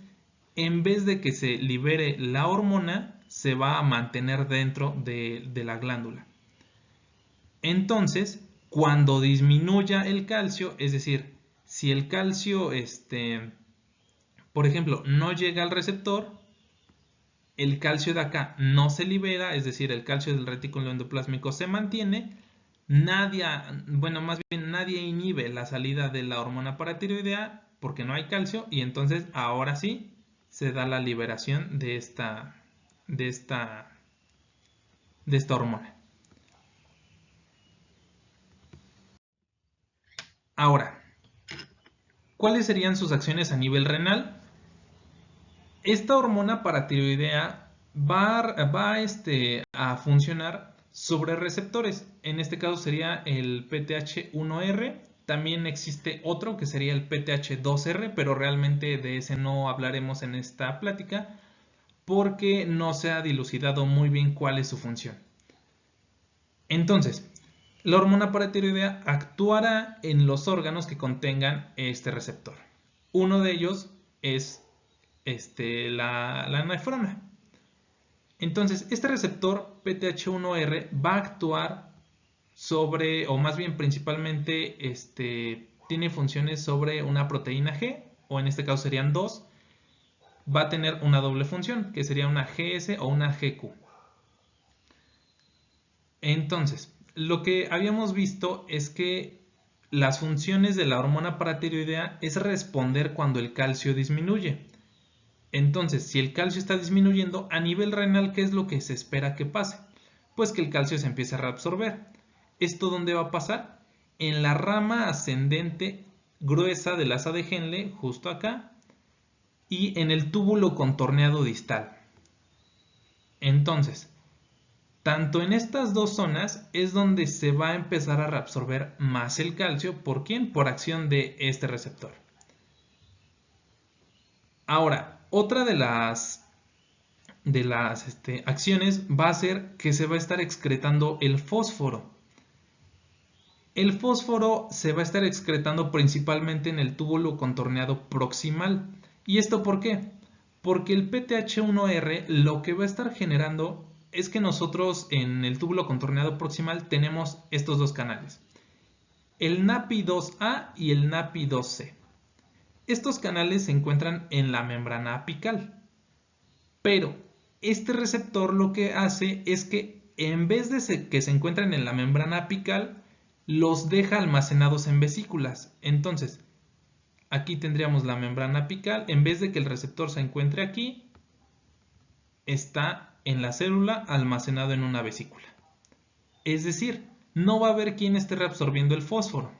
en vez de que se libere la hormona, se va a mantener dentro de la glándula. Entonces, cuando disminuya el calcio, es decir, si el calcio, por ejemplo, no llega al receptor, el calcio de acá no se libera, es decir, el calcio del retículo endoplásmico se mantiene, nadie inhibe la salida de la hormona paratiroidea porque no hay calcio, y entonces ahora sí se da la liberación de esta hormona. Ahora, ¿cuáles serían sus acciones a nivel renal? Esta hormona paratiroidea va a funcionar sobre receptores. En este caso sería el PTH1R. También existe otro que sería el PTH2R, pero realmente de ese no hablaremos en esta plática porque no se ha dilucidado muy bien cuál es su función. Entonces, la hormona paratiroidea actuará en los órganos que contengan este receptor. Uno de ellos es la nefrona. Entonces, este receptor PTH1R va a actuar sobre, o más bien principalmente, tiene funciones sobre una proteína G, o en este caso serían dos. va a tener una doble función, que sería una GS o una GQ. Entonces, lo que habíamos visto es que las funciones de la hormona paratiroidea es responder cuando el calcio disminuye. Entonces, si el calcio está disminuyendo a nivel renal, ¿qué es lo que se espera que pase? Pues que el calcio se empiece a reabsorber. ¿Esto dónde va a pasar? En la rama ascendente gruesa del asa de Henle, justo acá, y en el túbulo contorneado distal. Entonces, tanto en estas dos zonas es donde se va a empezar a reabsorber más el calcio. ¿Por quién? Por acción de este receptor. Ahora, otra de las acciones va a ser que se va a estar excretando el fósforo. El fósforo se va a estar excretando principalmente en el túbulo contorneado proximal. ¿Y esto por qué? Porque el PTH1R lo que va a estar generando es que nosotros en el túbulo contorneado proximal tenemos estos dos canales, el NAPI2A y el NAPI2C. Estos canales se encuentran en la membrana apical, pero este receptor lo que hace es que en vez de que se encuentren en la membrana apical, los deja almacenados en vesículas. Entonces, aquí tendríamos la membrana apical, en vez de que el receptor se encuentre aquí, está en la célula almacenado en una vesícula. Es decir, no va a haber quien esté reabsorbiendo el fósforo.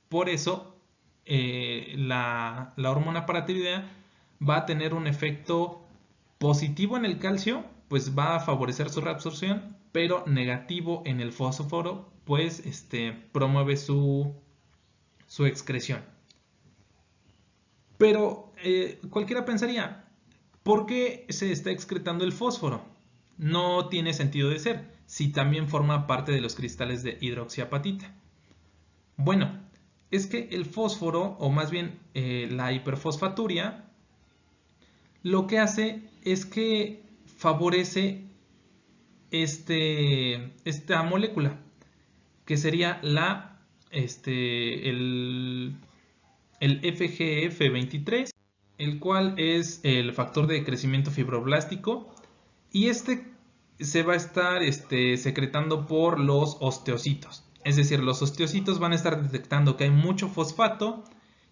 Por eso, la hormona paratiroidea va a tener un efecto positivo en el calcio, pues va a favorecer su reabsorción, pero negativo en el fósforo, pues promueve su excreción. Pero cualquiera pensaría, ¿por qué se está excretando el fósforo? No tiene sentido de ser, si también forma parte de los cristales de hidroxiapatita. Bueno, es que el fósforo, o más bien la hiperfosfaturia, lo que hace es que favorece esta molécula, que sería el FGF23, el cual es el factor de crecimiento fibroblástico, y se va a estar secretando por los osteocitos. Es decir, los osteocitos van a estar detectando que hay mucho fosfato,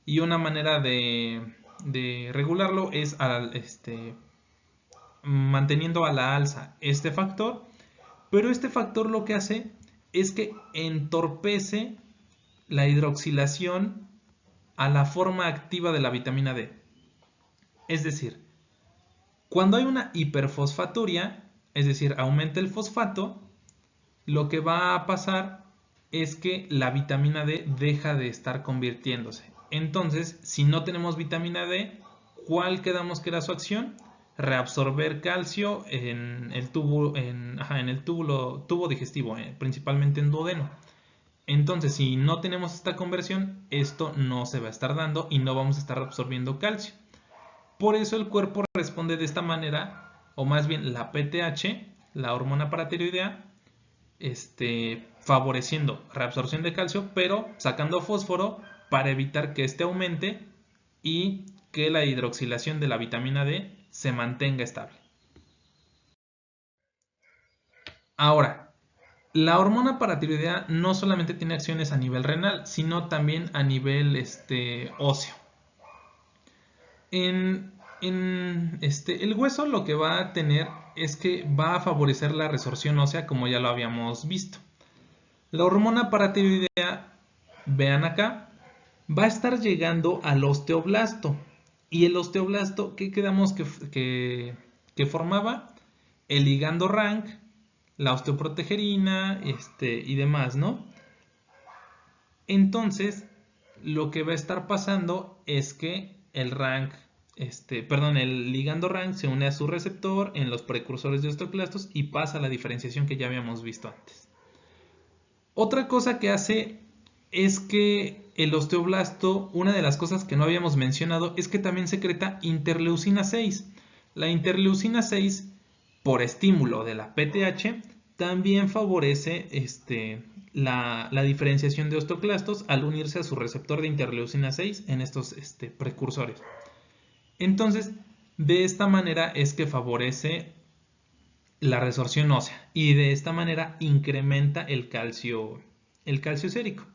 y una manera de regularlo es manteniendo a la alza este factor, pero este factor lo que hace es que entorpece la hidroxilación a la forma activa de la vitamina D. Es decir, cuando hay una hiperfosfaturia, es decir, aumenta el fosfato, lo que va a pasar es que la vitamina D deja de estar convirtiéndose. Entonces, si no tenemos vitamina D, ¿cuál quedamos que era su acción? Reabsorber calcio en el tubo digestivo, principalmente en duodeno. Entonces, si no tenemos esta conversión, esto no se va a estar dando y no vamos a estar absorbiendo calcio. Por eso el cuerpo responde de esta manera, o más bien la PTH, la hormona paratiroidea, favoreciendo reabsorción de calcio, pero sacando fósforo para evitar que este aumente y que la hidroxilación de la vitamina D se mantenga estable. Ahora, la hormona paratiroidea no solamente tiene acciones a nivel renal, sino también a nivel óseo. El hueso lo que va a tener es que va a favorecer la resorción ósea, como ya lo habíamos visto. La hormona paratiroidea, vean acá, va a estar llegando al osteoblasto. Y el osteoblasto, ¿qué quedamos que formaba? El ligando RANK, la osteoprotegerina y demás, ¿no? Entonces, lo que va a estar pasando es que el ligando RANK se une a su receptor en los precursores de osteoclastos y pasa a la diferenciación que ya habíamos visto antes. Otra cosa que hace es que el osteoblasto, una de las cosas que no habíamos mencionado, es que también secreta interleucina 6. La interleucina 6, por estímulo de la PTH, también favorece la diferenciación de osteoclastos al unirse a su receptor de interleucina 6 en estos precursores. Entonces, De esta manera es que favorece la resorción ósea y de esta manera incrementa el calcio sérico.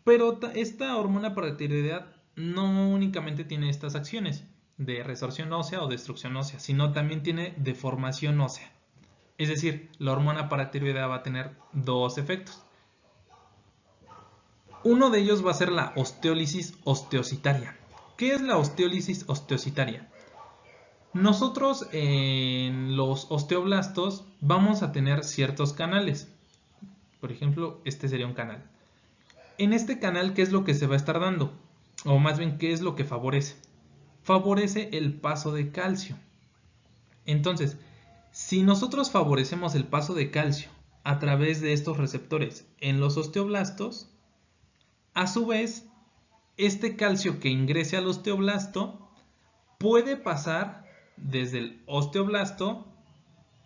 Pero esta hormona paratiroidea no únicamente tiene estas acciones de resorción ósea o destrucción ósea, sino también tiene deformación ósea. Es decir, la hormona paratiroidea va a tener dos efectos. Uno de ellos va a ser la osteólisis osteocitaria. ¿Qué es la osteólisis osteocitaria? Nosotros en los osteoblastos vamos a tener ciertos canales. Por ejemplo, este sería un canal. En este canal, ¿qué es lo que se va a estar dando? O más bien, ¿qué es lo que favorece? Favorece el paso de calcio. Entonces, si nosotros favorecemos el paso de calcio a través de estos receptores en los osteoblastos, a su vez, este calcio que ingrese al osteoblasto puede pasar desde el osteoblasto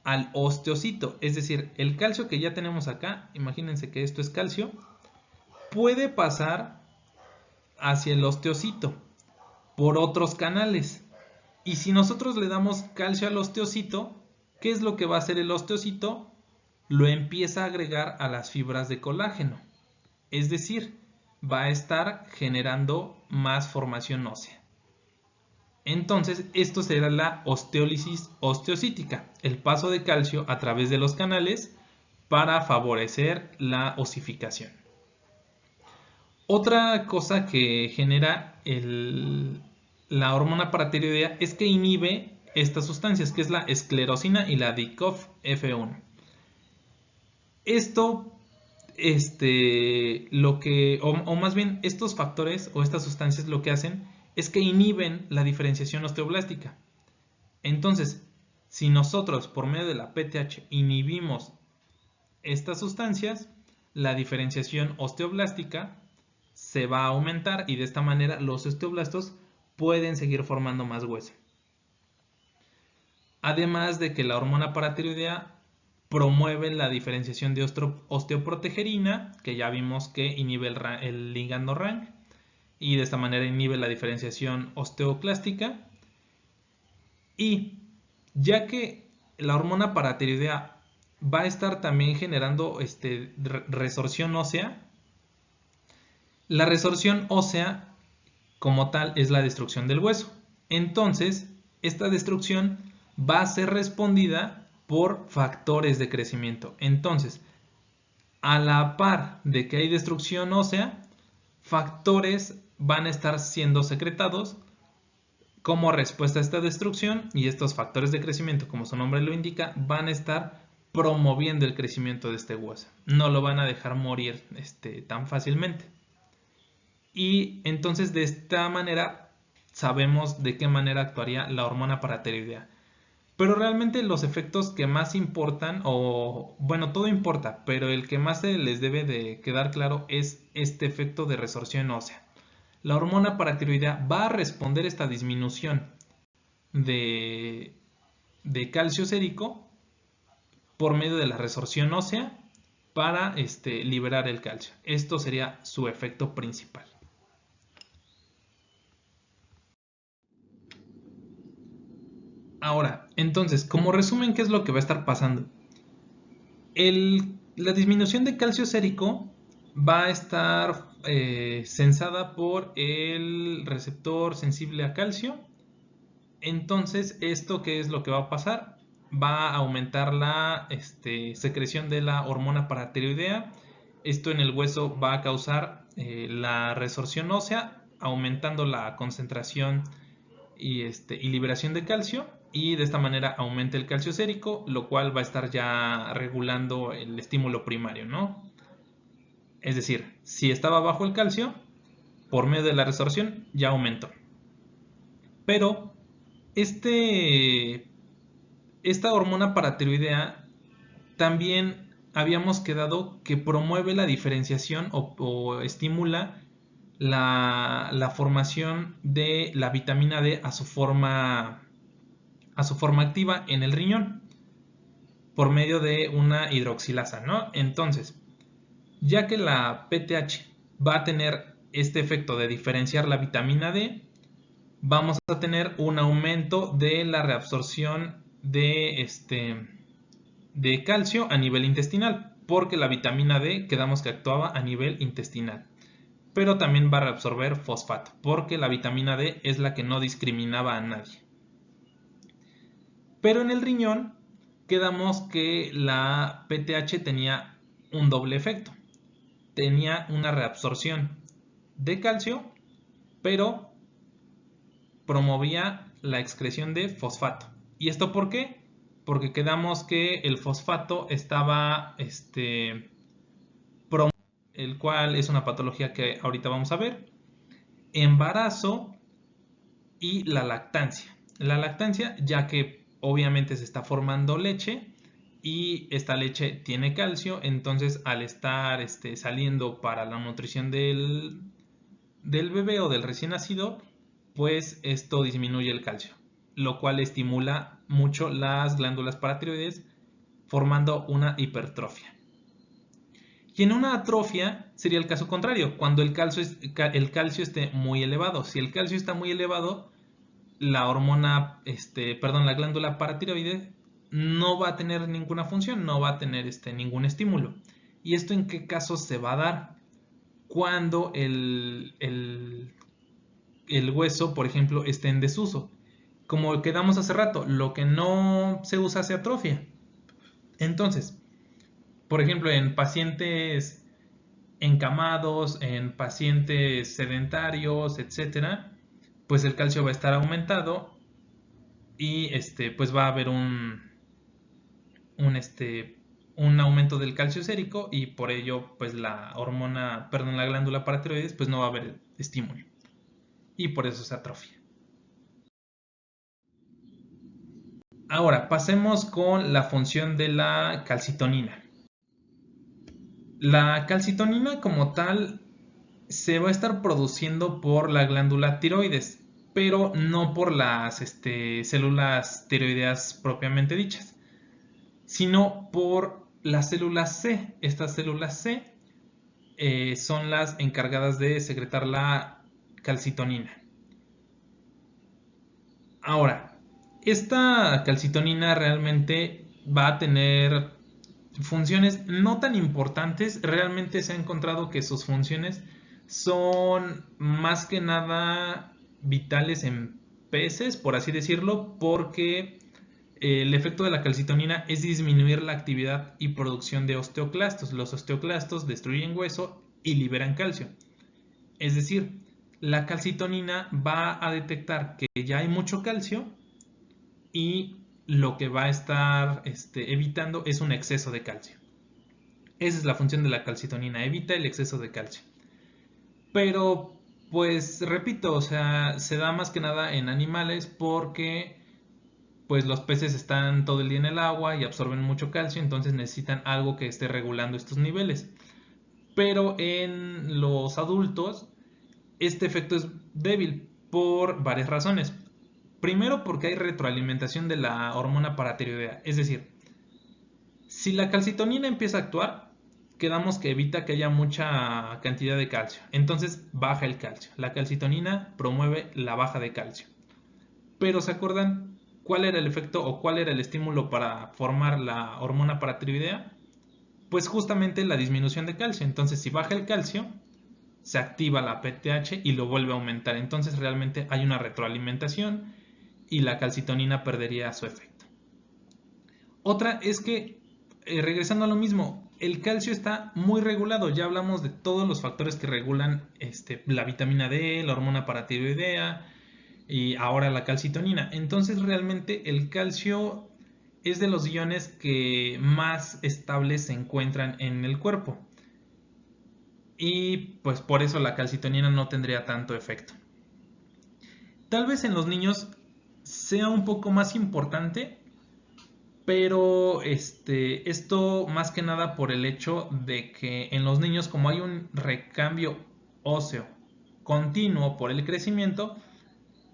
al osteocito. Es decir, el calcio que ya tenemos acá, imagínense que esto es calcio, puede pasar hacia el osteocito por otros canales. Y si nosotros le damos calcio al osteocito, ¿qué es lo que va a hacer el osteocito? Lo empieza a agregar a las fibras de colágeno. Es decir, va a estar generando más formación ósea. Entonces, esto será la osteólisis osteocítica, el paso de calcio a través de los canales para favorecer la osificación. Otra cosa que genera la hormona paratiroidea es que inhibe estas sustancias, que es la esclerosina y la DICOF-F1. Esto, o más bien estos factores o estas sustancias lo que hacen es que inhiben la diferenciación osteoblástica. Entonces, si nosotros por medio de la PTH inhibimos estas sustancias, la diferenciación osteoblástica se va a aumentar y de esta manera los osteoblastos pueden seguir formando más hueso. Además de que la hormona paratiroidea promueve la diferenciación de osteoprotegerina, que ya vimos que inhibe el ligando RANK, y de esta manera inhibe la diferenciación osteoclástica. Y ya que la hormona paratiroidea va a estar también generando resorción ósea, la resorción ósea como tal es la destrucción del hueso. Entonces, esta destrucción va a ser respondida por factores de crecimiento. Entonces, a la par de que hay destrucción ósea, factores van a estar siendo secretados como respuesta a esta destrucción y estos factores de crecimiento, como su nombre lo indica, van a estar promoviendo el crecimiento de este hueso. No lo van a dejar morir tan fácilmente. Y entonces de esta manera sabemos de qué manera actuaría la hormona paratiroidea. Pero realmente los efectos que más importan, o bueno, todo importa, pero el que más se les debe de quedar claro es este efecto de resorción ósea. La hormona paratiroidea va a responder a esta disminución de calcio sérico por medio de la resorción ósea para liberar el calcio. Esto sería su efecto principal. Ahora, entonces, como resumen, ¿qué es lo que va a estar pasando? La disminución de calcio sérico va a estar sensada por el receptor sensible a calcio. Entonces, ¿esto qué es lo que va a pasar? Va a aumentar la secreción de la hormona paratiroidea. Esto en el hueso va a causar la resorción ósea, aumentando la concentración y liberación de calcio, y de esta manera aumenta el calcio sérico, lo cual va a estar ya regulando el estímulo primario, ¿no? Es decir, si estaba bajo el calcio, por medio de la resorción ya aumentó. Pero esta hormona paratiroidea también habíamos quedado que promueve la diferenciación o estimula la formación de la vitamina D a su forma activa en el riñón por medio de una hidroxilasa, ¿no? Entonces, ya que la PTH va a tener este efecto de diferenciar la vitamina D, vamos a tener un aumento de la reabsorción de calcio a nivel intestinal, porque la vitamina D quedamos que actuaba a nivel intestinal. Pero también va a reabsorber fosfato, porque la vitamina D es la que no discriminaba a nadie. Pero en el riñón quedamos que la PTH tenía un doble efecto. Tenía una reabsorción de calcio, pero promovía la excreción de fosfato. ¿Y esto por qué? Porque quedamos que el fosfato estaba, el cual es una patología que ahorita vamos a ver, embarazo y la lactancia. La lactancia, ya que obviamente se está formando leche y esta leche tiene calcio, entonces al estar saliendo para la nutrición del bebé o del recién nacido, pues esto disminuye el calcio, lo cual estimula mucho las glándulas paratiroides formando una hipertrofia. Y en una atrofia sería el caso contrario, cuando el calcio esté muy elevado. Si el calcio está muy elevado, la la glándula paratiroide no va a tener ninguna función, no va a tener ningún estímulo. ¿Y esto en qué caso se va a dar? Cuando el hueso, por ejemplo, esté en desuso. Como quedamos hace rato, lo que no se usa se atrofia. Entonces, por ejemplo, en pacientes encamados, en pacientes sedentarios, etcétera, pues el calcio va a estar aumentado y pues va a haber un, un aumento del calcio sérico y por ello pues la glándula paratiroides pues no va a haber estímulo y por eso se atrofia. Ahora pasemos con la función de la calcitonina. La calcitonina como tal se va a estar produciendo por la glándula tiroides, pero no por las células tiroideas propiamente dichas, sino por las células C. Estas células C son las encargadas de secretar la calcitonina. Ahora, esta calcitonina realmente va a tener funciones no tan importantes. Realmente se ha encontrado que sus funciones son más que nada vitales en peces, por así decirlo, porque el efecto de la calcitonina es disminuir la actividad y producción de osteoclastos. Los osteoclastos destruyen hueso y liberan calcio. Es decir, la calcitonina va a detectar que ya hay mucho calcio y lo que va a estar evitando es un exceso de calcio. Esa es la función de la calcitonina, evita el exceso de calcio. Pero, pues repito, o sea, se da más que nada en animales porque pues los peces están todo el día en el agua y absorben mucho calcio, entonces necesitan algo que esté regulando estos niveles. Pero en los adultos este efecto es débil por varias razones. Primero porque hay retroalimentación de la hormona paratiroidea, es decir, si la calcitonina empieza a actuar, quedamos que evita que haya mucha cantidad de calcio. Entonces baja el calcio. La calcitonina promueve la baja de calcio. Pero ¿se acuerdan cuál era el efecto o cuál era el estímulo para formar la hormona paratiroidea? Pues justamente la disminución de calcio. Entonces si baja el calcio, se activa la PTH y lo vuelve a aumentar. Entonces realmente hay una retroalimentación y la calcitonina perdería su efecto. Otra es que, regresando a lo mismo, el calcio está muy regulado. Ya hablamos de todos los factores que regulan la vitamina D, la hormona paratiroidea y ahora la calcitonina. Entonces realmente el calcio es de los iones que más estables se encuentran en el cuerpo. Y pues por eso la calcitonina no tendría tanto efecto. Tal vez en los niños sea un poco más importante, pero esto más que nada por el hecho de que en los niños, como hay un recambio óseo continuo por el crecimiento,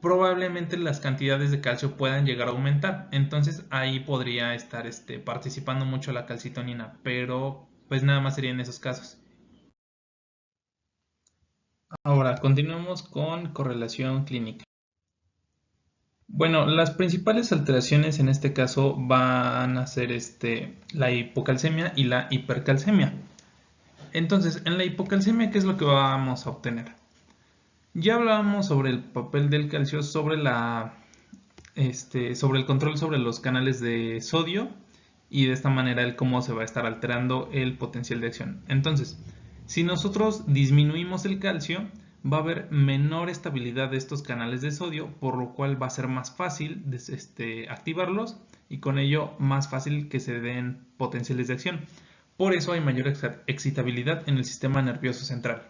probablemente las cantidades de calcio puedan llegar a aumentar. Entonces ahí podría estar participando mucho la calcitonina, pero pues nada más sería en esos casos. Ahora continuamos con correlación clínica. Bueno, las principales alteraciones en este caso van a ser la hipocalcemia y la hipercalcemia. Entonces, en la hipocalcemia, ¿qué es lo que vamos a obtener? Ya hablábamos sobre el papel del calcio sobre el control sobre los canales de sodio y de esta manera el cómo se va a estar alterando el potencial de acción. Entonces, si nosotros disminuimos el calcio, va a haber menor estabilidad de estos canales de sodio, por lo cual va a ser más fácil activarlos y con ello más fácil que se den potenciales de acción. Por eso hay mayor excitabilidad en el sistema nervioso central.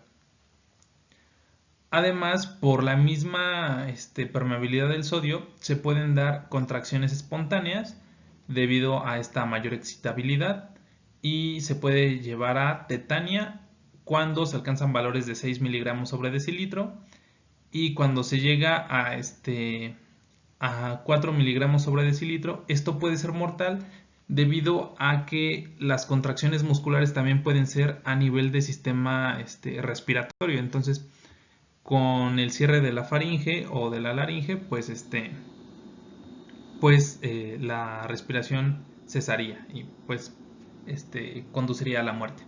Además, por la misma permeabilidad del sodio, se pueden dar contracciones espontáneas debido a esta mayor excitabilidad y se puede llevar a tetania cuando se alcanzan valores de 6 miligramos sobre decilitro y cuando se llega a 4 miligramos sobre decilitro, esto puede ser mortal debido a que las contracciones musculares también pueden ser a nivel de sistema respiratorio. Entonces, con el cierre de la faringe o de la laringe, la respiración cesaría y conduciría a la muerte.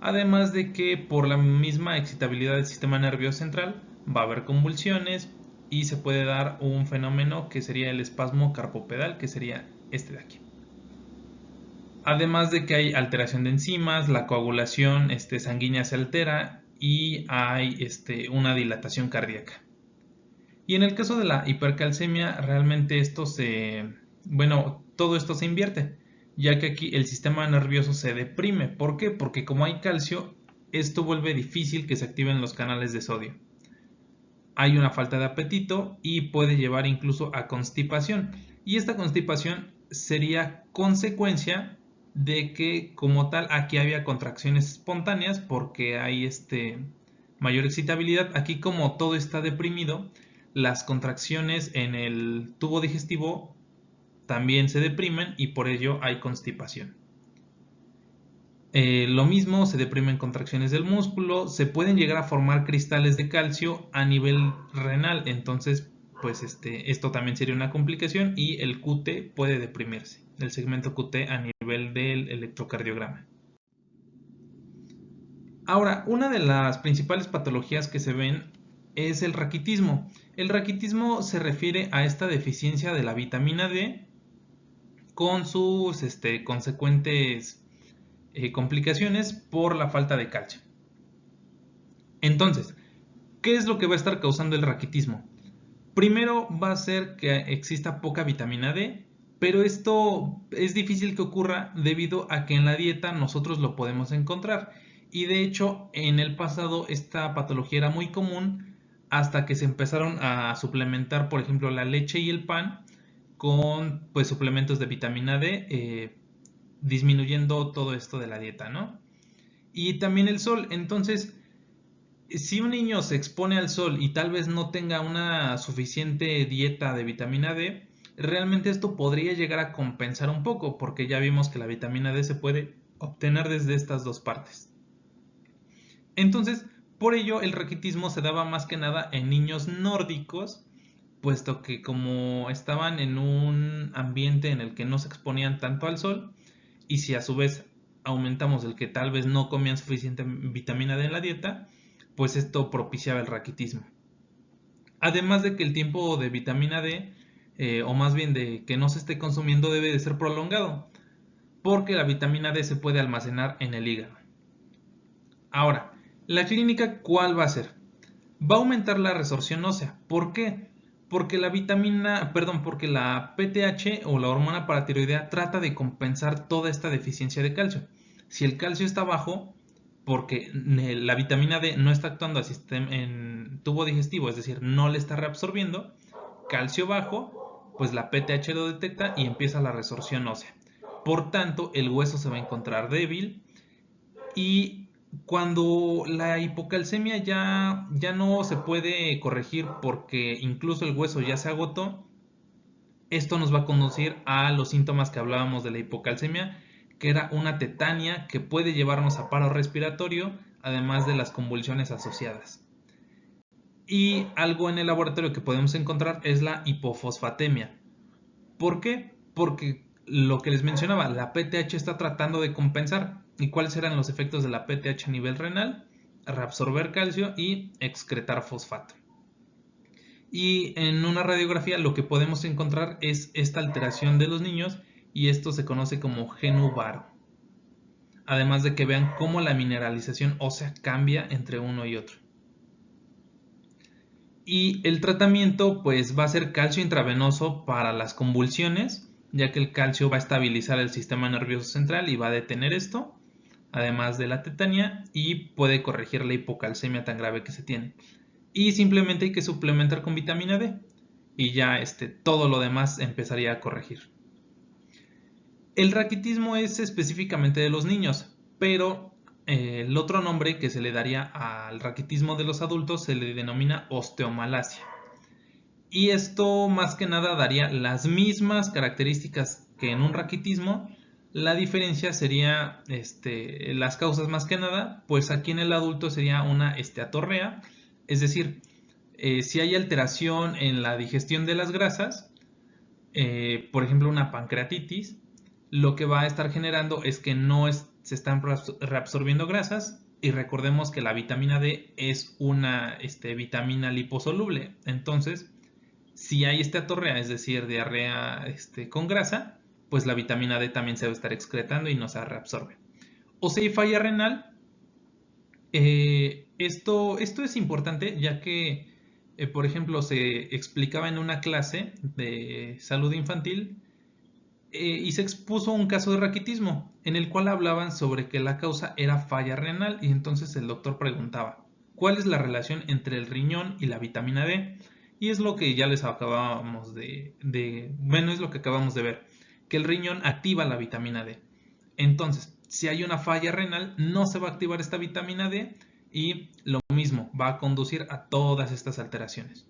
Además de que por la misma excitabilidad del sistema nervioso central va a haber convulsiones y se puede dar un fenómeno que sería el espasmo carpopedal, que sería este de aquí. Además de que hay alteración de enzimas, la coagulación sanguínea se altera y hay una dilatación cardíaca. Y en el caso de la hipercalcemia, realmente todo esto se invierte, ya que aquí el sistema nervioso se deprime. ¿Por qué? Porque como hay calcio, esto vuelve difícil que se activen los canales de sodio. Hay una falta de apetito y puede llevar incluso a constipación. Y esta constipación sería consecuencia de que como tal aquí había contracciones espontáneas porque hay mayor excitabilidad. Aquí como todo está deprimido, las contracciones en el tubo digestivo también se deprimen y por ello hay constipación. Lo mismo, se deprimen contracciones del músculo, se pueden llegar a formar cristales de calcio a nivel renal, entonces esto también sería una complicación y el QT puede deprimirse, el segmento QT a nivel del electrocardiograma. Ahora, una de las principales patologías que se ven es el raquitismo. El raquitismo se refiere a esta deficiencia de la vitamina D con sus consecuentes complicaciones por la falta de calcio. Entonces, ¿qué es lo que va a estar causando el raquitismo? Primero va a ser que exista poca vitamina D, pero esto es difícil que ocurra debido a que en la dieta nosotros lo podemos encontrar. Y de hecho, en el pasado esta patología era muy común hasta que se empezaron a suplementar, por ejemplo, la leche y el pan con suplementos de vitamina D, disminuyendo todo esto de la dieta, ¿no? Y también el sol. Entonces, si un niño se expone al sol y tal vez no tenga una suficiente dieta de vitamina D, realmente esto podría llegar a compensar un poco, porque ya vimos que la vitamina D se puede obtener desde estas dos partes. Entonces, por ello el raquitismo se daba más que nada en niños nórdicos, puesto que como estaban en un ambiente en el que no se exponían tanto al sol, y si a su vez aumentamos el que tal vez no comían suficiente vitamina D en la dieta, pues esto propiciaba el raquitismo. Además de que el tiempo de vitamina D, o más bien de que no se esté consumiendo, debe de ser prolongado, porque la vitamina D se puede almacenar en el hígado. Ahora, la clínica, ¿cuál va a ser? Va a aumentar la resorción ósea. ¿Por qué? Porque la PTH o la hormona paratiroidea trata de compensar toda esta deficiencia de calcio. Si el calcio está bajo, porque la vitamina D no está actuando en tubo digestivo, es decir, no le está reabsorbiendo, calcio bajo, pues la PTH lo detecta y empieza la resorción ósea. Por tanto, el hueso se va a encontrar débil y cuando la hipocalcemia ya no se puede corregir porque incluso el hueso ya se agotó, esto nos va a conducir a los síntomas que hablábamos de la hipocalcemia, que era una tetania que puede llevarnos a paro respiratorio, además de las convulsiones asociadas. Y algo en el laboratorio que podemos encontrar es la hipofosfatemia. ¿Por qué? Porque lo que les mencionaba, la PTH está tratando de compensar. ¿Y cuáles eran los efectos de la PTH a nivel renal? Reabsorber calcio y excretar fosfato. Y en una radiografía lo que podemos encontrar es esta alteración de los niños y esto se conoce como genuvaro. Además de que vean cómo la mineralización ósea cambia entre uno y otro. Y el tratamiento pues va a ser calcio intravenoso para las convulsiones, ya que el calcio va a estabilizar el sistema nervioso central y va a detener esto, además de la tetania, y puede corregir la hipocalcemia tan grave que se tiene. Y simplemente hay que suplementar con vitamina D y ya todo lo demás empezaría a corregir. El raquitismo es específicamente de los niños, pero el otro nombre que se le daría al raquitismo de los adultos se le denomina osteomalacia. Y esto más que nada daría las mismas características que en un raquitismo. La diferencia sería las causas más que nada, pues aquí en el adulto sería una esteatorrea, es decir, si hay alteración en la digestión de las grasas, por ejemplo una pancreatitis, lo que va a estar generando es que se están reabsorbiendo grasas y recordemos que la vitamina D es una vitamina liposoluble. Entonces, si hay esteatorrea, es decir, diarrea con grasa, pues la vitamina D también se va a estar excretando y no se reabsorbe. O si hay falla renal, esto es importante ya que, por ejemplo, se explicaba en una clase de salud infantil y se expuso un caso de raquitismo en el cual hablaban sobre que la causa era falla renal y entonces el doctor preguntaba, ¿cuál es la relación entre el riñón y la vitamina D? Y es lo que ya les acabábamos bueno, es lo que acabamos de ver, que el riñón activa la vitamina D. Entonces, si hay una falla renal, no se va a activar esta vitamina D y lo mismo va a conducir a todas estas alteraciones.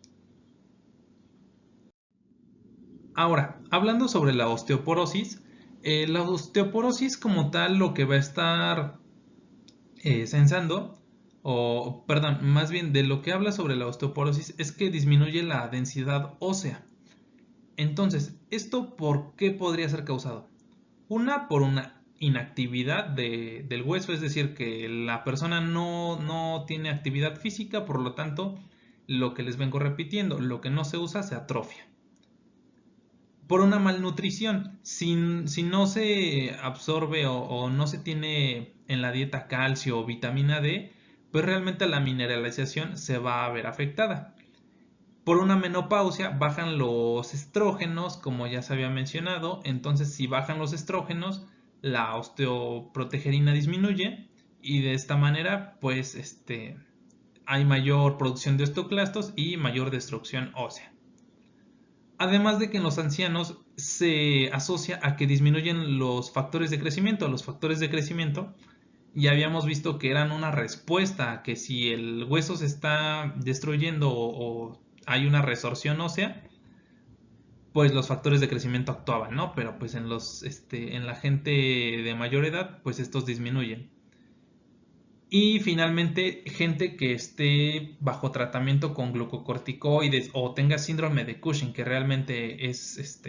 Ahora, hablando sobre la osteoporosis como tal lo que va a estar censando, o perdón, más bien de lo que habla sobre la osteoporosis es que disminuye la densidad ósea. Entonces, ¿esto por qué podría ser causado? Una, por una inactividad del hueso, es decir, que la persona no tiene actividad física, por lo tanto, lo que les vengo repitiendo, lo que no se usa se atrofia. Por una malnutrición, si no se absorbe o no se tiene en la dieta calcio o vitamina D, pues realmente la mineralización se va a ver afectada. Por una menopausia bajan los estrógenos, como ya se había mencionado, entonces si bajan los estrógenos, la osteoprotegerina disminuye y de esta manera pues hay mayor producción de osteoclastos y mayor destrucción ósea. Además de que en los ancianos se asocia a que disminuyen los factores de crecimiento. Los factores de crecimiento ya habíamos visto que eran una respuesta a que si el hueso se está destruyendo o hay una resorción ósea, pues los factores de crecimiento actuaban, ¿no? Pero pues en la gente de mayor edad, pues estos disminuyen. Y finalmente, gente que esté bajo tratamiento con glucocorticoides o tenga síndrome de Cushing, que realmente es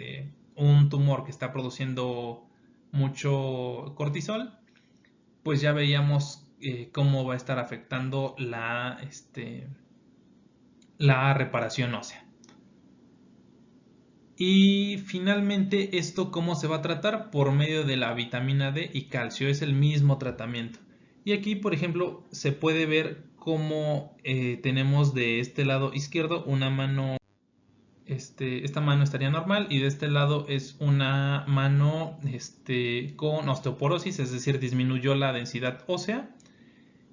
un tumor que está produciendo mucho cortisol, pues ya veíamos cómo va a estar afectando la reparación ósea. Y finalmente, ¿esto cómo se va a tratar? Por medio de la vitamina D y calcio, es el mismo tratamiento. Y aquí, por ejemplo, se puede ver cómo tenemos de este lado izquierdo una mano, esta mano estaría normal y de este lado es una mano con osteoporosis, es decir, disminuyó la densidad ósea.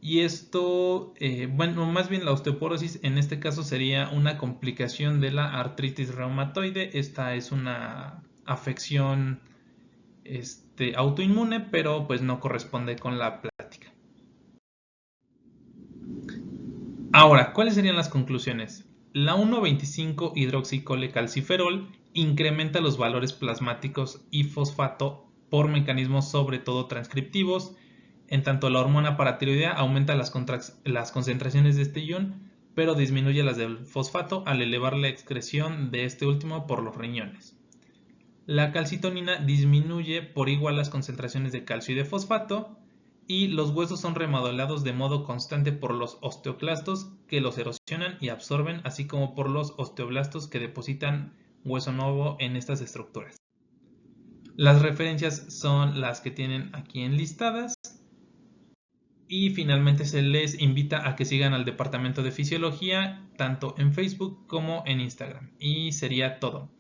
Y esto, bueno, más bien la osteoporosis en este caso sería una complicación de la artritis reumatoide. Esta es una afección autoinmune, pero pues no corresponde con la plática. Ahora, ¿cuáles serían las conclusiones? La 1,25-hidroxicolecalciferol incrementa los valores plasmáticos y fosfato por mecanismos sobre todo transcriptivos. En tanto, la hormona paratiroidea aumenta las concentraciones de este ion, pero disminuye las del fosfato al elevar la excreción de este último por los riñones. La calcitonina disminuye por igual las concentraciones de calcio y de fosfato, y los huesos son remodelados de modo constante por los osteoclastos que los erosionan y absorben, así como por los osteoblastos que depositan hueso nuevo en estas estructuras. Las referencias son las que tienen aquí enlistadas. Y finalmente se les invita a que sigan al Departamento de Fisiología tanto en Facebook como en Instagram. Y sería todo.